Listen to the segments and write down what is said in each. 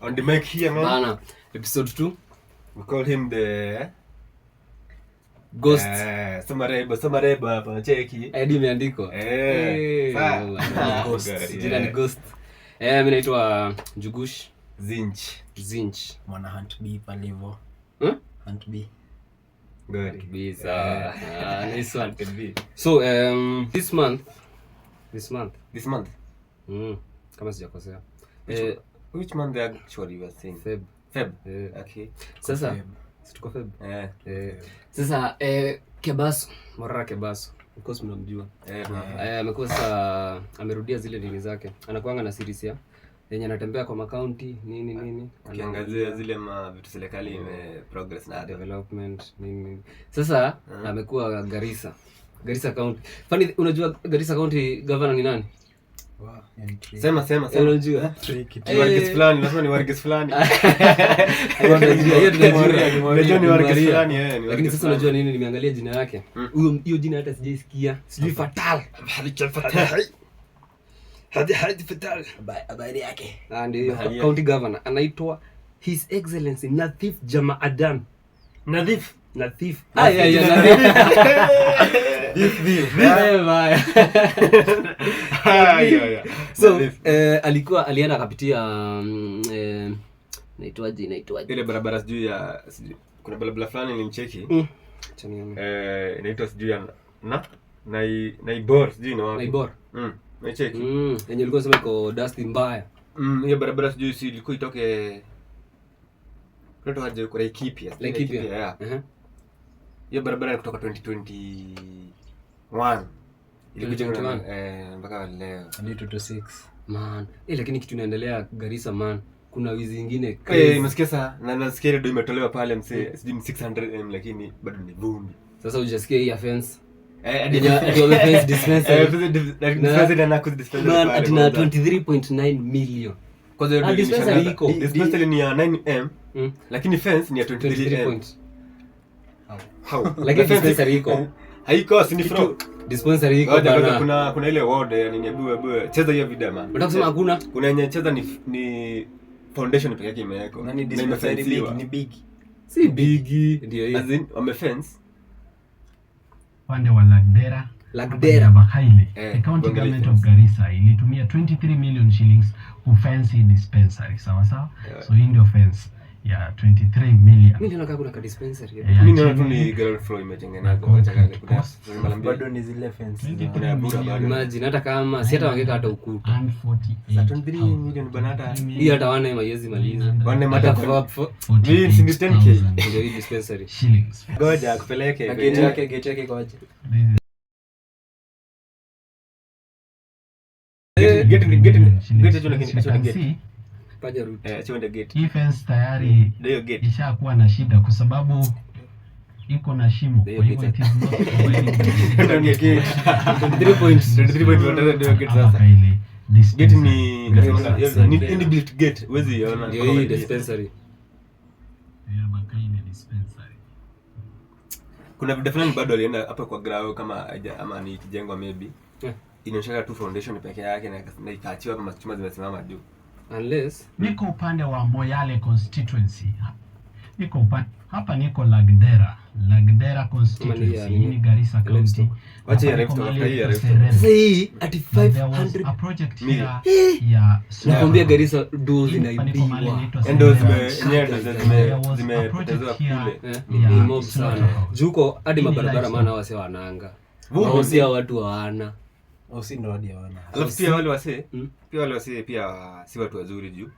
On the mic here, man. Bana, episode 2. We call him the Ghost. Samareba hapa cheki. Hadi imeandikwa. Ghost. Jina ni Ghost. Mimi naitwa Jugush Zinch. Mwana Hunt B pale hivyo. Hunt B. Good. Bisa. Nice one. So, this month. Kama sijakosea. Which month actually you are saying? Feb. Okay. Sasa tuko Feb. Sasa Kebaso, Morara Kebaso. Of course mnamjua. Amekuwa sasa amerudia zile dini zake. Anakuanga na series ya yenye anatembea kwa makaunti nini. Akiangazia zile vitu serikali progress na development nini. Sasa amekuwa Garissa County. Funny, unajua Garissa County governor ni nani? Wow, sema. Unajua? Wargis fulani, lazima ni Wargis fulani. Unajua hiyo tunajua. Unajua ni Wargis fulani Lakini sasa unajua nini, nimeangalia jina yake. Hiyo jina hata sijaisikia. Sijui Fatal. Hadi Fatal. Habari yake. Ndio county governor anaitwa His Excellency Nathif Jamaadan. Nadhif. Nathif. So alienda akapitia naitwaje ile barabara sijui ya kuna barabara fulani nilimcheki inaitwa sijui ya Naibor sijui na wapi Naibor nimecheki yenye ilikuwa sema iko dusty mbaya hiyo barabara sijui si ilikuwa itoke kutoka haja kwa Laikipia hiyo barabara kutoka 2021 ilikuja mpaka leo hadi 26 man. Lakini kitu inaendelea Garissa man, kuna wizi nyingine nasikia sasa na nasikia ndio imetolewa pale msee sijui 600m lakini bado ni vumbi. Sasa hujasikia hii offense ndio offense dispensary dispensary na kudispensary man at 23.9 million. Kwa hiyo dispensary iko dispensary ni ya 9m lakini fence ni ya 23m. How? Lakini dispensary iko haiko si ni fraud. Dispensary iko bana. Kuna ile ward yani niambiwe cheza hiyo video man. Unataka kusema hakuna? Kuna yenye cheza ni foundation pekee yake imewekwa. Nani dispensary big ni big. Si big ndio hiyo. As in wame fence pande wa Lagdera Bakaile. The county government of Garissa ilitumia 23 million shillings kufence dispensary sawa. So hii ndio fence ya 23 million. Mimi ndio kuna dispensary. Mimi naona tu ni ground floor imetengenezwa acha kale kuna bado ni zile fence. Imagine hata kama si hata wangeka hata ukuta. 23 million bana hata hii hata wana maiezi maliza. Wana mata for hii si 10k ndio hii dispensary. Shillings. Ngoja akupeleke gate yake kwa aje. Gate Paja route. Chonde gate. Hii fence tayari ndio gate. Ishakuwa na shida kwa sababu iko na shimo. Kwa hivyo it is not providing Ndio gate. 23.1 ndio gate sasa. Gate ni inbuilt gate. Wezi ona. Ndio hii dispensary. Ya Bakaile dispensary. Kuna video fulani bado alienda hapa kwa grao kama ama ni kijengwa maybe. Inaonyesha tu foundation pekee yake na ikaachiwa kama chuma zimesimama juu. Unless niko upande wa Moyale constituency. Hapa niko Lagdera constituency ni Garissa County. Wacha ya left after here. Say at 500 a project here ya nakwambia Garissa do zinaibiwa. Endo zimepotezwa kule. Ni mob sana. Juko hadi mabarabara maana wase wananga. Wao si watu hawana. Si ndo hadi hawana. Alafu pia wale wase pia si watu wazuri juu.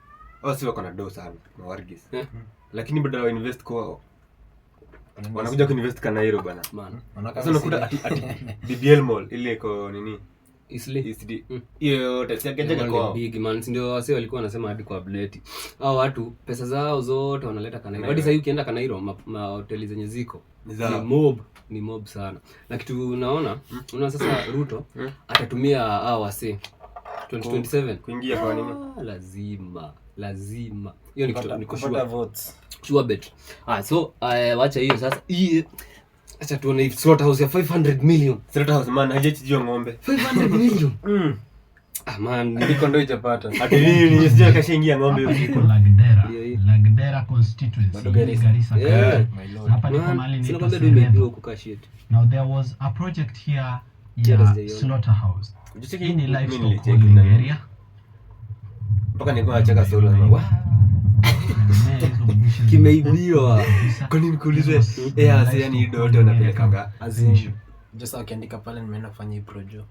Au si wako na do sana na Wargis. Lakini bado wa invest kwao. Wanakuja kuinvest kana hilo bana. Sasa unakuta ati BBL Mall ile iko nini? Isli. Hiyo tasiagejaga kwao. Big man ndio wase walikuwa wanasema hadi kwa Bleti. Hao watu pesa zao zote wanaleta Kanairo. Hadi sasa ukienda Kanairo hoteli zenye ziko ni mob sana. Na kitu unaona sasa Ruto atatumia hao wase 2027 kuingia kwa nini? Lazima. Hiyo ni kitu ni kupata votes. Sure bet. So wacha hiyo sasa. Acha tuone slaughterhouse ya 500 million. Slaughterhouse man hajachijua ng'ombe. 500 million. Man, niko ndo itapata. Ati nini nisije kashaingia ng'ombe huko. Ladera constituency Bado in Garissa. Garissa Yeah. County. My lord. Hapa niko Man, mahali sina inaitwa kwambia ndio Seredo. kukaa shit. Now there was a project here Yeah, ya there's the- slaughterhouse. Ujicheki Hii ni mimi livestock nilicheki holding na area. mpaka nilikuwa nacheka solo na wa Kimeibiwa. kwa nini nikuulize This was yani hii dote wanapelekanga Azin. Just akiandika pale nimeenda kufanya hii projo.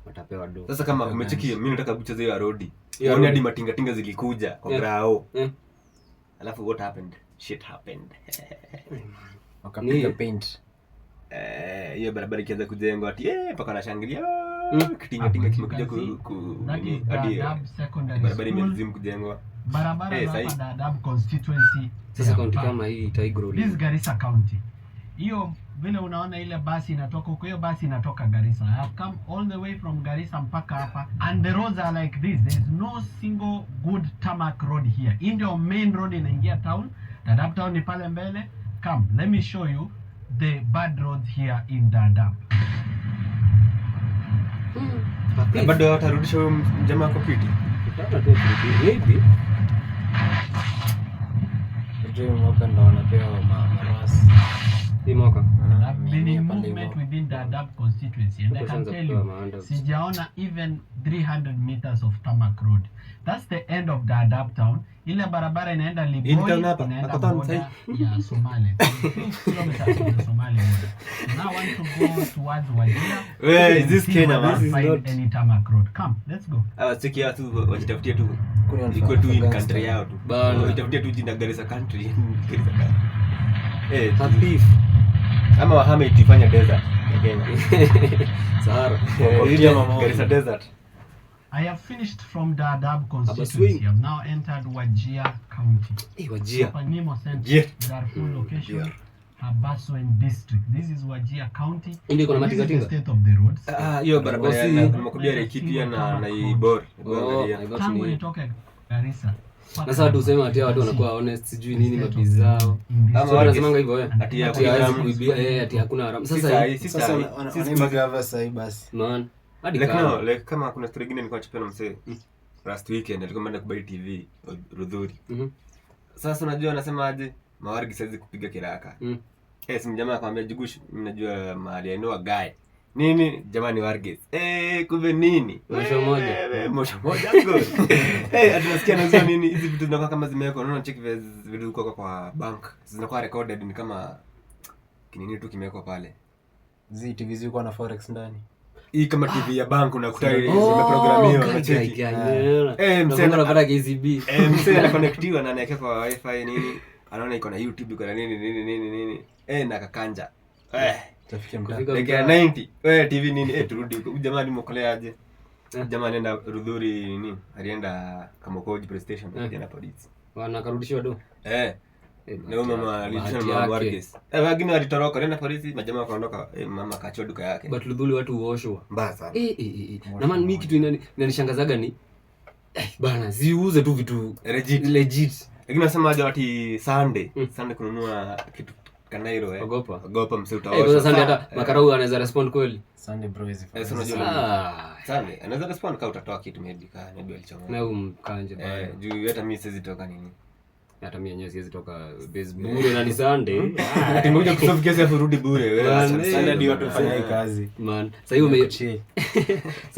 Watapewa do. sasa kama umecheki mimi nataka kucheza hiyo rodi Yeah, uone road. hadi matingatinga zilikuja kwa Yeah. grao Yeah. alafu what happened shit happened Wakapiga Ni- paint. hiyo barabara ikianza kujengwa ati mpaka wanashangilia Mm. kitingatinga As you kimekuja can see, that nini, is hadi Dadaab Secondary barabara School. imezimu kujengwa Barabara za sahi. hapa Dadaab constituency. Sasa they kaunti are kama hii Tigro. This is Garissa County. Hiyo vile unaona ile basi inatoka huko, hiyo basi inatoka Garissa. I have come all the way from Garissa mpaka hapa, and the roads are like this. There is no single good tarmac road here. Hii ndio main road inaingia town. Dadaab town ni pale mbele. Come, let me show you the bad roads here in Dadaab. na bado watarudisha huyo jamaa kwa kiti Maybe. Unajua hii mwaka ndo wanapewa marasi. Hii mwaka. I've been in movement within Dadaab constituency, and I Huko can shanza tell kupewa you, maanda. sijaona even 300 meters of tarmac road. That's the end of Dadaab town. Ile barabara inaenda Hii Liboi, town hapa, inaenda hapa town border ya Somalia. 6 kilometers from the Somali border. Now I want to go towards Wajir. Where is this See Kenya, whether man? I This is find not- any tarmac road. Come, let's go. cheki ya tu wajitafutie tu Kuna iko tu in Afghanistan. country yao tu Bana. wajitafutie tu jina Garissa country Garissa country Hafifu. ama wahame itifanya desert ya Kenya Sahara. ile Garissa desert I have finished from Dadaab swing. constituency. I've now entered Wajir County. Wajia. Hapa Nimo Center, Yeah. Darfur location, Habaswein district. This is Wajir County. Ndio kuna This is the matingatinga. state of the roads. hiyo barabara Osi. ya nimekuambia Laikipia na Ibor Oh, I got Tangu you. nitoke Garissa. Na sasa watu useme ati watu wanakuwa honest, sijui nini mabizi zao. Ama Sio wanasemanga hivyo wewe. ati Ati hawezi haramu. kuibia, ati hakuna haramu. Sasa Sasa hii Sasa wanaimba gava sahi basi. man. Hadi like kama. no like kama kuna story nyingine nilikuwa nachapia na msee last weekend alikuwa ameenda kubai TV Rudhuri. Mhm. Sasa unajua anasema aje mawargi saizi kupiga kiraka. Mm. Si jamaa akamwambia Jugush, mnajua mahali ainoa guy. Nini jamani Wargis. Kumbe nini? Mwisho moja. Mwisho moja go. Atunasikia nazo nini hizi vitu zinakuwa kama zimewekwa. Unaona check vitu kwa bank. Zinakuwa recorded ni kama kinini tu kimewekwa pale. TV ziko na forex ndani. Hii kama TV ya bank unakuta Oh, imeprogramiwa guy, unacheki. guy, guy. Msee Unapata KCB. msee anaconnectiwa na anaekea kwa wifi nini. Anaona iko na YouTube iko na nini. Na kakanja. Tafikia mtaa. Kufika Like mtaa. 90. TV nini? Turudi huko. Jamaa nimeokolea aje? Jamaa anaenda Rudhuri nini? Alienda Kamokoji police station pamoja na polisi. Wanakarudishwa do. Na huyo mama alishana na Wargis. Wengine walitoroka alienda polisi, majamaa wakaondoka, mama kaachia duka yake. But Ludhuli watu huoshwa. Mbaya sana. Na man mimi kitu inanishangazaga ni bana ziuze tu vitu legit. Lakini nasema aje wati Sunday kununua kitu Kanairo ogopa msee utaosha. Kwa Sunday hata makarau anaweza respond kweli. Sunday bro hizi. Sasa unajua Sunday anaweza respond kama utatoa kitu maybe alichoma. Na umkanje bana. Juu hata mimi siwezi toka nini. Hata mimi yenyewe siwezi toka baseball na ni Sunday. Ati ngoja kusolve kesi afu rudi bure wewe. Sunday ndio watu wafanya hii kazi. Man, sasa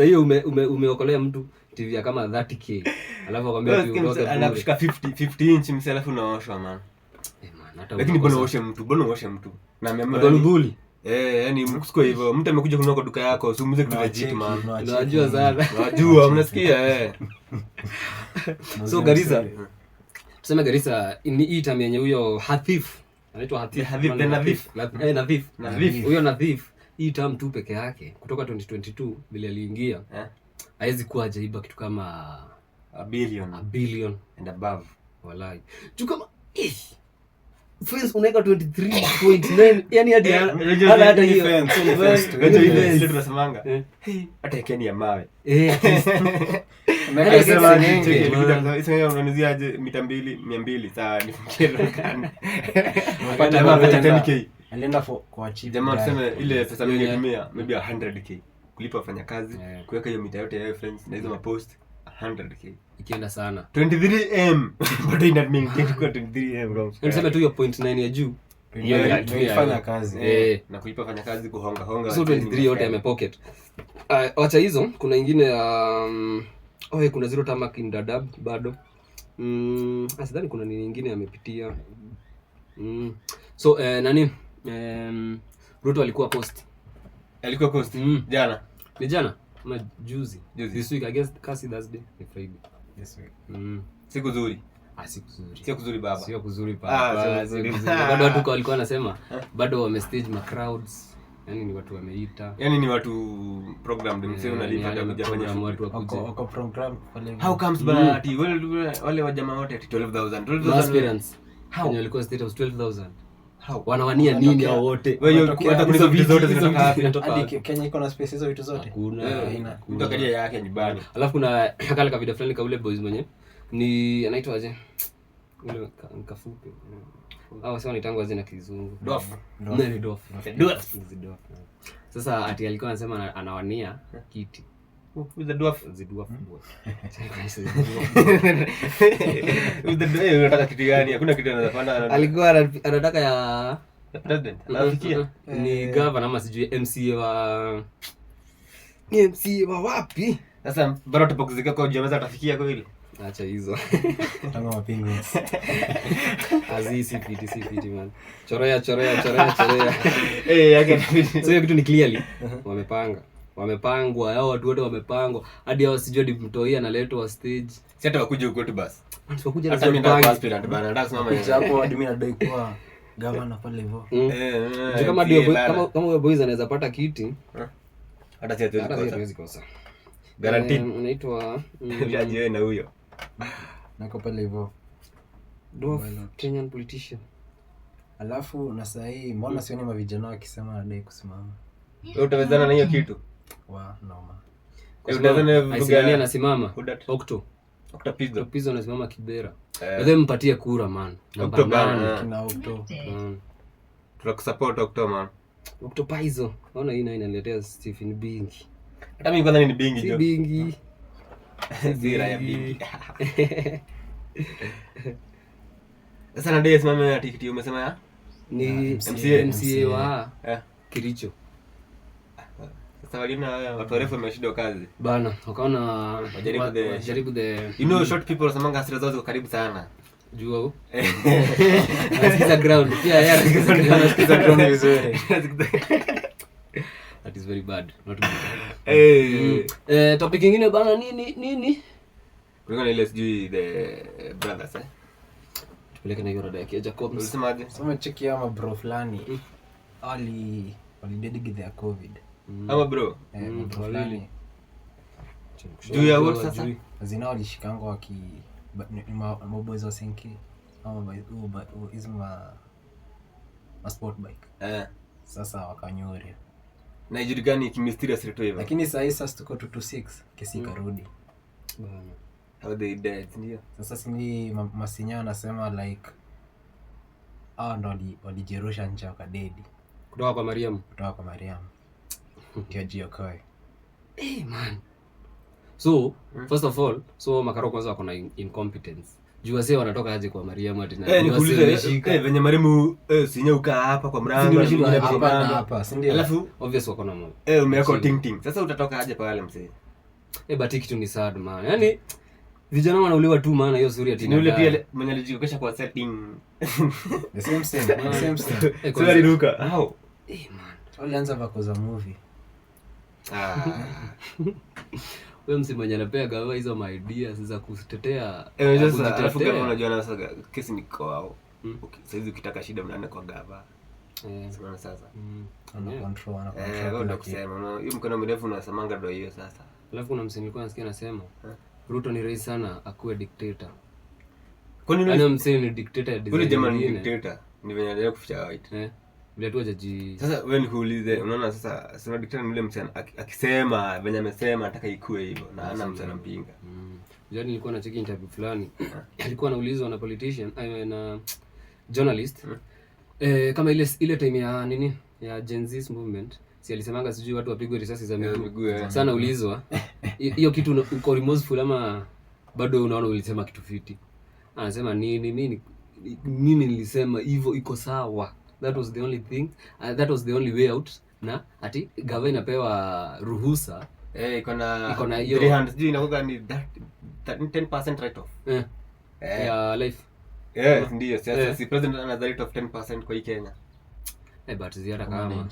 hiyo umeokolea mtu TV kama 30k. Alafu akwambia tu utoke anakushika 50 inch msee alafu unaoshwa man. Lakini bwana uoshe mtu. Na ameamua Ludhuli. yani mkusiko hivyo. Mtu amekuja kununua kwa duka yako, usimuze kitu legit man. Unajua sana. Unajua, mnasikia So Garissa. Tuseme Garissa ni hii time yenye huyo Hathif. Anaitwa Hathif. Nadhif. Huyo Nadhif hii time tu peke yake kutoka 2022 vile aliingia. Haiwezi kuwa ajaiba kitu kama a billion and above. Wallahi. Tu kama fence unaweka 23.9 yani hadi hata hiyo fence. Ile tunasemanga. Hata Kenya mawe. Sasa unaniziaje mita 200 saa nifikie lokani. Unapata mapata 10k. Alienda kwa cheap. Jamaa tuseme ile pesa mingi tumia maybe 100k. Kulipa wafanyakazi, kuweka hiyo mita yote ya fence na hizo mapost 100k ikienda sana 23m but ina maintain kwa 23m bro. Niseme tu hiyo 0.9 ya juu Fanya kazi. Na kulipa fanya kazi kuhonga so 23 yote ame pocket. Wacha hizo, kuna ingine kuna zero tamak in Dadaab bado. Asidhani kuna nini nyingine amepitia. So nani Ruto alikuwa coast jana. Ni jana ama juzi. This week I guess kasi Thursday ni Friday. This week. Siku nzuri. Sio kuzuri baba. Sio kuzuri baba. Bado watu walikuwa wanasema bado wamestage ma crowds. Yaani ni watu wameita. Yaani ni watu programmed msee unalipa ndio kujafanya watu wakuje. Wako program pale. How comes banati wale wajamaa wote ati 12,000 aspirants. How walikuwa state of 12,000. How wanawania nini hao wote? Wewe hata kuna vitu zote zinatoka wapi? Hadi Kenya iko na space hizo vitu zote. Hakuna. Utakalia yake nyumbani. Alafu kuna kale ka video fulani ka ule boys mwenye ni anaitwa aje? Ule kafupi. Sasa nitangu aje na kizungu. Dwarf. Sasa ati alikuwa anasema anawania kiti. With the dwarf. Unataka kitu gani? Hakuna kitu anafanya. Alikuwa anataka ya president. Anafikia ni governor ama sijui MCA wa wapi? Sasa bado tupokuzika kwa jamii atafikia kweli. Acha hizo. Tangu mapingo. Azizi fiti man. Chorea. Yake. So hiyo kitu ni clearly wamepangwa hao watu wote wamepangwa hadi hao sijui hadi mtoi analetwa stage. Si hata wakuje huko tu basi. Wasipokuja hata mimi ndio aspirant bana ndio simama hapo hadi mimi nadai kuwa governor pale hivyo. Kama ndio kama boys anaweza pata kiti hata siwezi kosa. Guaranteed. Unaitwa jaji wewe na huyo. Nako pale hivyo. Dwarf Kenyan politician. Alafu na saa hii mbona sioni mavijana wakisema nadai kusimama. Wewe utawezana na hiyo kitu? Noma. Utawezana anasimama. Octo Pizzo anasimama Kibera. Wewe mpatie kura man. Octo bana. Kina Octo. Tunakusupport Octo man. Octo Pizzo. Naona hii inaniletea Stephen Bingi. Hata mimi kwanza ni Bingi jo. Bingi. Zira ya Bingi. Sasa na dai simama ya tikiti umesema ya? Ni MCA wa Kericho. Sasa waliona watu warefu wameshinda kazi. Bana, wakaona wajaribu the short people samanga hasira zao ziko karibu sana. Jua huko. Anasikiza ground. Pia yeye anasikiza ground vizuri. That is very bad. Not good. Topic nyingine bana nini? Kulingana ile sijui the brothers Tupeleke na hiyo ya Jacobs. Unasemaje? Sema cheki ama bro fulani. Ali dedicate their COVID. Ama bro. Bro fulani. Juu ya what sasa? Azina walishikangwa waki maboys wa Senki ama izma sport bike. Sasa wakanyore. Na ijulikani kimysterious reto hivyo. Lakini sasa tuko 226 kesi karudi. Bana. How they dead ndio. Sasa sini Masinya anasema like ndo walijerusha nje wakadedi. Kutoka kwa Mariam. Ndio jiokoe. Man. So, first of all, Makaro kwanza wako na incompetence. Juu wase wanatoka aje kwa Mariam ati na nikuulize venye Mariam sinyauka hapa kwa mrango hapa si ndio? Alafu obvious wako na moyo. Umeweka ting. Sasa utatoka aje pale msee? But kitu ni sad man. Yaani vijana wanauliwa tu maana hiyo story ati ni ule pia mwenye alijikokesha kwa setting. The same thing. Sio aliruka. How? Man. Walianza vako za movie. Wewe msemaji anapea gawa hizo my ideas za kutetea. Sasa alafu kama unajua sasa kesi ni kwao. Sasa hizi ukitaka shida mnaenda kwa gava. Sasa sasa. Ana control ndio kusema. Hiyo mkono mrefu unasemanga ndio hiyo sasa. Alafu kuna msanii nilikuwa nasikia anasema Ruto ni rahisi sana akuwe dictator. Kwani ana msanii ni dictator design. Ule jamaa ni dictator. Ni venye anataka kuficha white. Bila tu ajaji. Sasa wewe nikuulize, unaona sasa sema dictator ni yule msanii akisema venye amesema ataka ikue hivyo na ana msanii mpinga. Jana nilikuwa na cheki interview fulani. Alikuwa anaulizwa na politician na journalist. Kama ile time ya nini ya Gen Z movement si alisemanga sijui watu wapigwe risasi za miguu. Miguu, Sana ulizwa hiyo kitu uko remorseful ama bado unaona ulisema kitu fiti? Anasema mimi nilisema hivyo iko sawa. That was the only thing. That was the only way out. Na ati gava inapewa ruhusa. Iko na hiyo 300 sijui inakuwa ni that 10% write off. Ya life. Ndio sasa si president ana right of 10% kwa hii Kenya. But ziada kama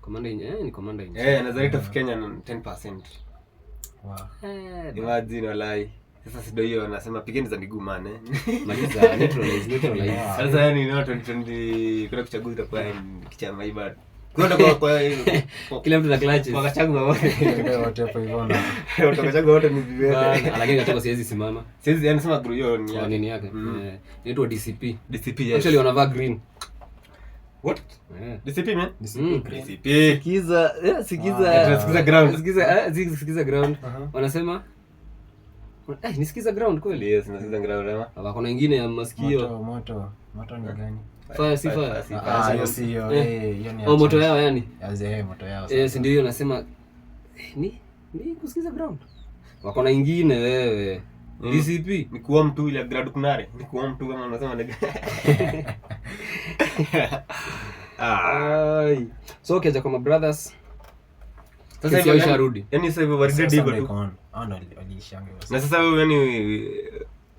commander in commander in ana right of Kenya 10%. Wow. Imagine walai. Sasa sido hiyo anasema pigeni za miguu man. Maliza neutralize. Sasa yani not 2020 kuna kuchaguzi itakuwa kichama ibada. Kwa kila mtu na clutches. Kwa kachagua wote hapo hivyo na utachagua wote ni vipi? Lakini katoka siwezi simama. Siwezi anasema guru hiyo ni nini yake. Inaitwa DCP. DCP yes. Actually wanavaa green. What? DCP man? DCP. Sikiza ground. Sikiza ground. Wanasema nisikiza ground kweli? Yes, nasikiza ground ama. Kuna nyingine ya masikio. Moto ni gani? Fire. Hiyo si hiyo. Hiyo ni moto yao yani. Moto yao. Si ndio hiyo nasema ni kusikiza ground. Wako na nyingine wewe. DCP ni kuwa mtu ile grad kunare. Ni kuwa mtu kama unasema ndio. So kiaja kwa brothers. Sasa hivi washarudi. Yaani sasa hivi waridi diba tu. Walishanga. Na sasa wewe yani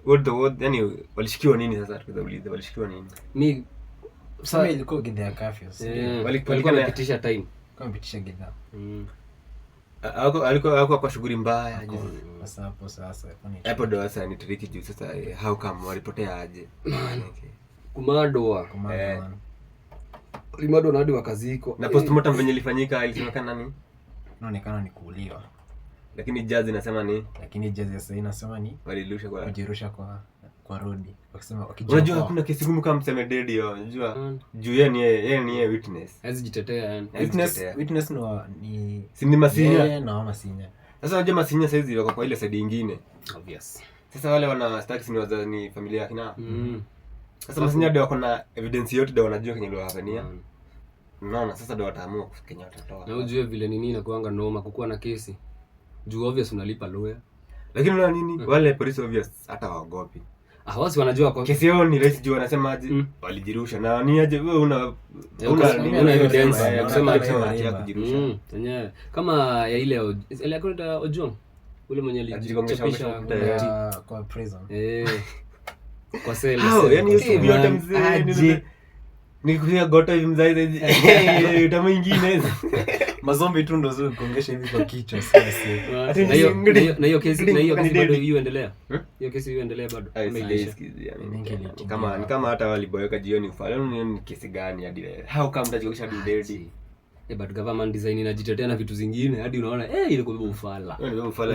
what yani walishikiwa nini sasa tukauliza walishikiwa nini? Ni sasa ilikuwa gidha curfew. Walikuwa wamepitisha time. Kama pitisha gidha. Alikuwa kwa shughuli mbaya aje. Sasa hapo ndo sasa ni tricky juu sasa how come walipotea aje? Kumadwa. Limado na hadi wakaziko. Na postmortem venye ilifanyika ilisemekana nani? Inaonekana ni kuuliwa. Lakini judge inasema ni sasa inasema ni walirusha kwa road. Wakisema wakijua. Unajua hakuna kesi ngumu kama mseme dead hiyo. Unajua juu yeye ni witness. Hajitetea yani. Witness ni si ni Masinya. Yeye na Masinya. Sasa unajua Masinya saizi wako kwa ile side nyingine. Obvious. Sasa wale wana stacks ni familia yake na. Sasa Masinya ndio wako na evidence yote ndio wanajua kenye ndio hapenia. Unaona sasa ndio wataamua Kenya watatoa. Na ujue vile nini inakuanga noma kukuwa na kesi. Juu obvious unalipa lawyer. Lakini unaona nini? Wale police obvious hata waogopi. Wasi wanajua kwa kesi yao ni rahisi juu wanasema aje walijirusha na ni aje wewe una evidence kusema ati kujirusha. Yenyewe kama ya ile alikwenda Ojong ule mwenye alijichapisha kwa prison. Kwa sale. Yani hiyo yote mzee nikuja gota hivi mzee utamu nyingine. Mazombi tu ndo zuri kuongesha hivi kwa kichwa sasa. Na hiyo kesi bado iendelea. Hiyo kesi iendelea bado. Kama hata waliboyeka jioni ufala ni kesi gani hadi how come mtajikisha dudedi. But government design inajitetea na vitu zingine hadi unaona ile kwa ufala. Ndio ufala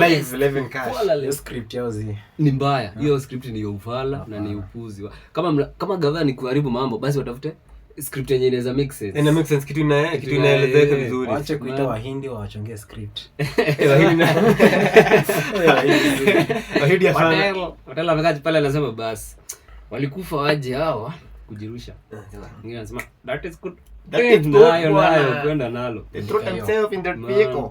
live 11 cash. Hiyo script yao ni mbaya. Hiyo script ni ufala na ni upuzi. Kama government ni kuharibu mambo basi watafute script yenye inaweza make sense. Ina make sense kitu inaelezeka vizuri. Waache kuita Wahindi wachongee script. Wahindi afanya. Hotel amekaji pale anasema basi walikufa waje hawa kujirusha. Ngine anasema that is good. Nayo kwenda nalo. They threw themselves in that vehicle.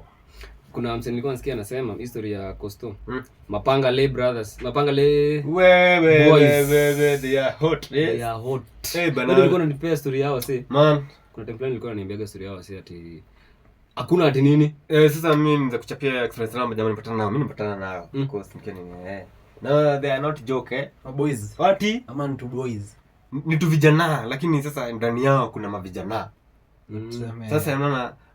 Kuna msanii nilikuwa nasikia anasema history ya Costo. Mapanga Le brothers. Mapanga Le wewe they are hot. They are hot. Bana. Nilikuwa nanipea story yao si. Man. Kuna template nilikuwa naniambiaga story yao si ati hakuna ati nini. Sasa mimi nza kuchapia experience namba jamani nipatana nao. Mimi nipatana nao. Of course mkeni no they are not joke boys. Wati ama two boys. Ni tu vijana lakini sasa ndani yao kuna mavijana. Sasa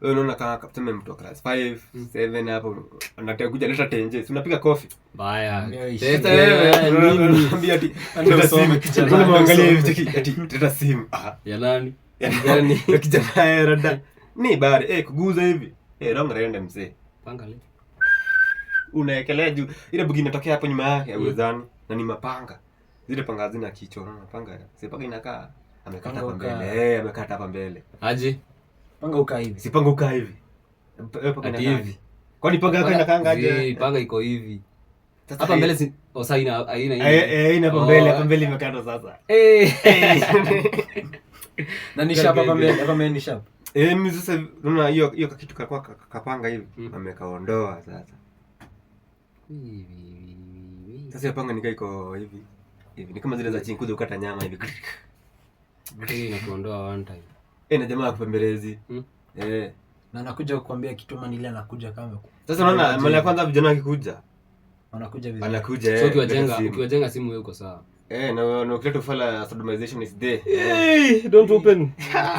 unaona kama kapteme mtu wa class 5, 7 hapo anataka kuja leta tenje. Unapiga coffee. Baya. Sasa wewe niambia ati ndio simu kijana. Unaangalia hivi ati leta simu. Ya nani? Yaani ya kijana rada. Ni bari kuguza hivi. Wrong rende mzee. Panga Le. Unaekelea juu ile bugi inatokea hapo nyuma yake ya uwezani na ni mapanga. Zile panga hazina kichwa unaona panga. Si panga inakaa amekata hapa mbele. Amekata hapa mbele. Aje? Panga ukaa hivi. Si panga ukaa hivi. Panga inakaa hivi. Kwani panga yako inakaanga aje? Panga iko hivi. Hapa mbele si haina haina hapa mbele imekata sasa. Na ni sharp hapa mbele ni sharp. Mimi sasa unaona hiyo kitu kakwa kapanga hivi amekaondoa sasa. Sasa panga iko hivi. Ni kama zile za chini kuja ukata nyama hivi. Hii inakuondoa one time. Na jamaa kupembelezi. Na anakuja kukuambia kitu mani ile anakuja kama. Sasa unaona mara ya kwanza vijana wakikuja. Wanakuja vizuri. Anakuja So ukiwajenga simu wewe uko sawa. Na ukileta ufala sodomization is there. Hey, don't open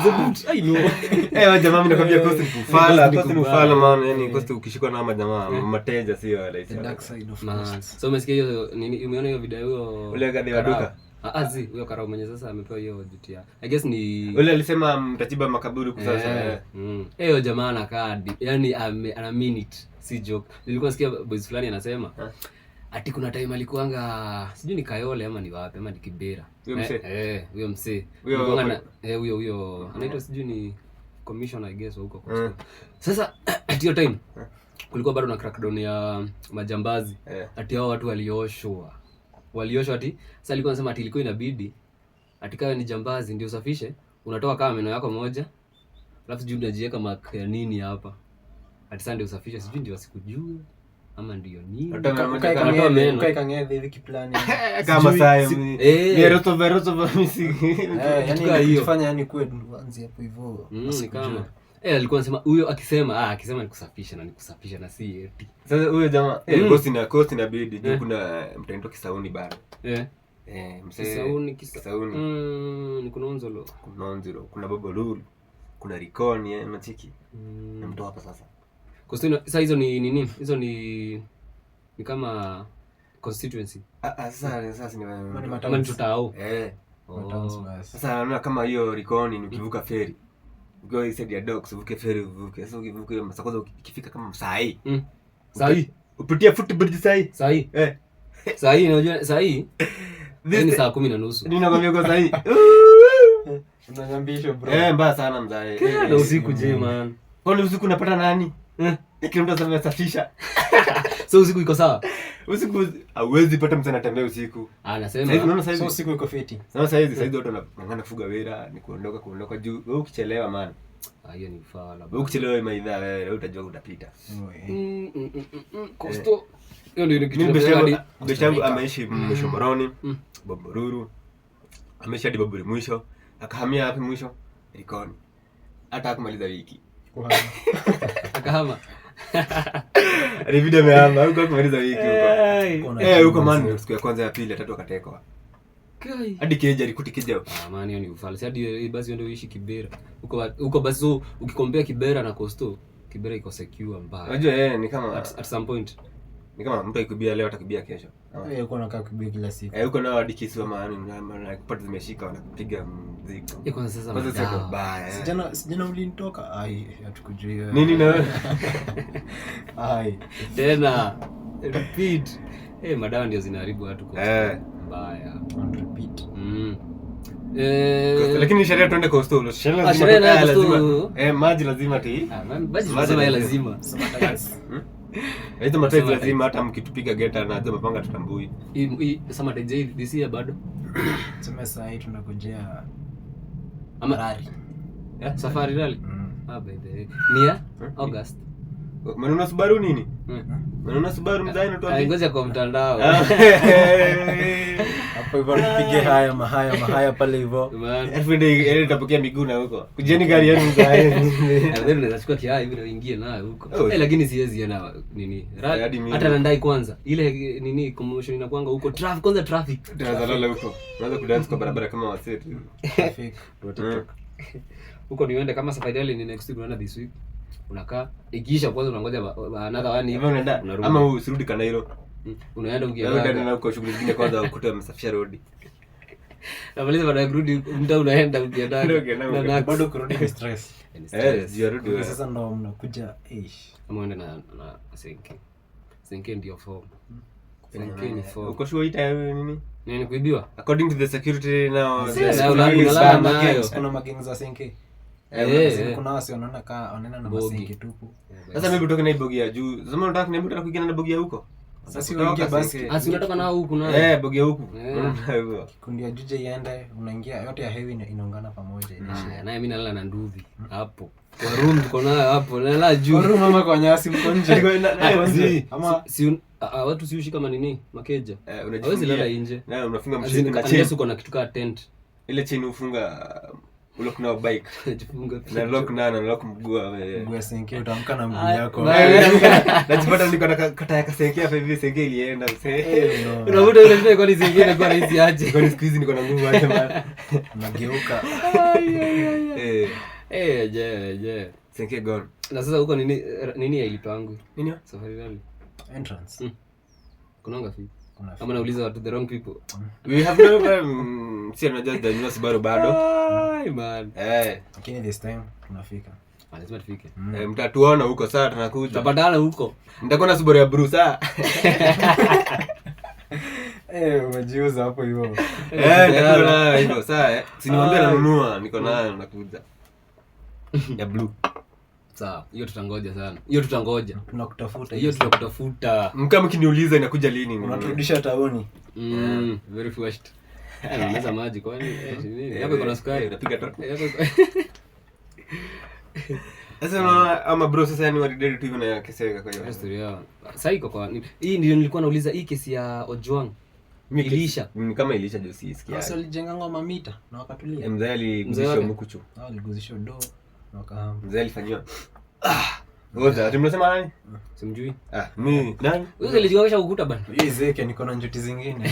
the boot. I know. Jamaa mimi nakwambia cost ni ufala maana yani cost ukishikwa na jamaa mateja sio wala the dark side of cost. So umesikia hiyo nini umeona hiyo video hiyo ule gadi wa duka? Huyo karao mwenye sasa amepewa hiyo duty. I guess ni ule alisema mtachiba makaburi kwa sasa. Hiyo jamaa anakaa yani ana minute si joke. Nilikuwa nasikia boys fulani anasema ati kuna time alikuanga sijui ni Kayole ama ni wapi ama ni Kibera. Huyo msee. Huyo anaitwa sijui ni commissioner I guess huko kwa. Sasa at hiyo time kulikuwa bado na crackdown ya majambazi. Ati hao watu walioshwa ati sasa alikuwa anasema ati ilikuwa inabidi ati kama ni jambazi ndio usafishe unatoa kama meno yako moja alafu sijui unajiweka mark ya nini hapa ati sasa ndio usafishe sijui ndio wasikujue ama ndio nini kama meno kaika hivi kiplani kama saa ni roto misi yani ukifanya yani kwetu anzi hapo hivyo ni kama alikuwa anasema huyo akisema ni kusafisha na si eti sasa huyo jamaa cost inabidi juu kuna mtaendo Kisauni bado Kisauni ni kuna Onzolo kuna Bobolulu kuna Rikoni machiki na mtu hapa sasa sasa hizo ni nini hizo ni kama constituency sasa ni tutao sasa naona kama hiyo Rikoni ni ukivuka feri ukiwa inside ya docks uvuke feri uvuke sasa ukivuka hiyo masakoza ikifika kama Msai upitia footbridge Sai unajua Sai ni saa 10:30 ninakwambia kwa Sai unanyambisha bro mbaya sana mzae na usiku je man kwani usiku unapata nani nikimta sana safisha so usiku iko sawa usiku hauwezi pata mtu anatembea usiku anasema unaona sasa usiku iko fiti sasa hizi watu wanangana kufuga wera ni kuondoka juu wewe ukichelewa man hiyo ni fala wewe ukichelewa maidha wewe utajua utapita kosto hiyo ndio kitu beshangu ameishi Mshomoroni Boboruru ameishi hadi Bobori mwisho akahamia hapo mwisho Rikoni hata kumaliza wiki akahama ni video meamba huko kumaliza wiki huko huko man siku ya kwanza ya pili ya tatu akatekwa hadi keja alikuti keja man hiyo ni ufalsi hadi basi ndio uishi Kibera huko basi so ukikompea Kibera na Coastal Kibera iko secure mbaya unajua ni kama at some point ni kama mtu akibia leo atakibia kesho uko unakaa kubia kila siku huko nao hadi kesi wa maana kupata zimeshika wanakupiga mzigo kwanza sasa mbaya sijana ulinitoka hatukujua nini na wewe tena repeat madawa ndio zinaharibu watu kwa mbaya on repeat lakini sheria tuende kwa stolo sheria lazima maji lazima maji lazima hizo mataifa lazima hata mkitupiga geta na hizo mapanga tutambui hii sema DJ this year bado sema saa hii tunakujia Rally Safari Rally by the way ni August manuna Subaru nini manuna Subaru mzaini tu ngoja kwa mtandao hapo hivyo tupige haya pale hivyo everyday tutapokea miguu na huko kujeni gari yenu mzaini ndio tunachukua kiaa hivi na uingie nayo huko lakini siwezi yana nini hata nandai kwanza ile nini commotion inakuanga huko traffic tunazalala huko unaanza kudance kwa barabara kama wasetu traffic huko niende kama Safari Rally ni next week unaenda this week unakaa ikiisha kwanza unangoja another one hivi unaenda ama usirudi Kanairo unaenda ukienda na uko shughuli zingine kwanza ukuta msafisha road na maliza baada ya kurudi mta unaenda ukienda na bado kurudi ni stress yarudi sasa ndo mnakuja kama unaenda na Senke ndio form Senke ni form uko sure ita nini kuibiwa according to the security now kuna magengi za Senke kuna wasi wanaenda na masenke tupu sasa mimi kutoka na bogi ya juu sasa unataka kuniambia kuingia na bogi ya huko sasa uingie basi unatoka na huko na bogi ya huko kundi ya juje iende unaingia yote ya heavy inaungana pamoja naye mimi nalala na nduvi hapo Kwa room tuko nayo hapo. Nalala juu. Room ama kwa nyasi mko nje. Ama watu si ushika manini makeja. Hawezi lala nje. Na unafunga mshipi na chain. Uko na kitu kama tent. Ile chain ufunga lock na bike. Na lock na mguu wewe. Mguu senke utamka na mguu yako. Najipata niko na kata ya senke hapa hivi senke ilienda msee. Unavuta ile ndio kwa ni senke na kwa hizi aje. Kwa siku hizi niko na nguvu aje bana. Nageuka. Je. Senke gone. Na sasa huko nini ilipangu? Nini? Safari Rally. Entrance. Kuna ngapi? Ama nauliza watu the wrong people. We have never seen just the news bado. Ay man. Lakini this time tunafika. Lazima tufike. Mtatuona huko saa tunakuja. Tutapatana huko. Nitakuwa na Subaru ya Bruce saa. Umejiuza hapo hivyo. Nitakuwa na hivyo saa. Siniwaambia nanunua, niko nayo nakuja. Ya blue. Sawa, hiyo tutangoja sana. Hiyo tutangoja. Tunakutafuta. Hiyo tutakutafuta. Kama mkiniuliza inakuja lini? Unaturudisha taoni. Very flushed. Unaweza maji kwani? Nini? Hapo kuna sukari. Unapiga toto. Sasa ama bro sasa ni walidedi tu hivyo na keseka kwa hiyo. Historia. Sasa iko kwa hii ndio nilikuwa nauliza hii kesi ya Ojwang. Ilisha. Kama ilisha jo siisikia. Sasa alijenga ngoma mita na wakatulia. Mzee aliguzishwa mkuchu. Aliguzishwa do na wakahamu. Mzee alifanywa. Ngoja, tumesema nani? Simjui. Mimi nani? Wewe ulijiwekesha ukuta bana. Hii zeke niko na njuti zingine.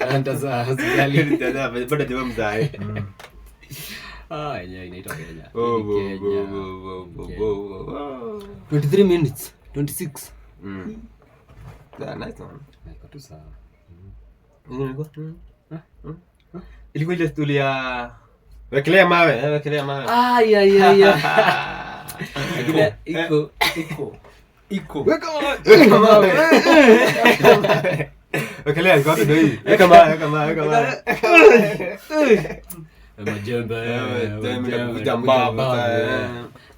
Antaza hospitali. Bado jamaa mzae. Yenyewe inaitwa Kenya. Kenya. 23 minutes. 26. Nice one. Iko tu sawa. Ilikuwa ile story ya wekelea mawe. Ya. Lakini iko. Weka mawe. Wekelea iko hapo hii. Weka mawe. Majembe.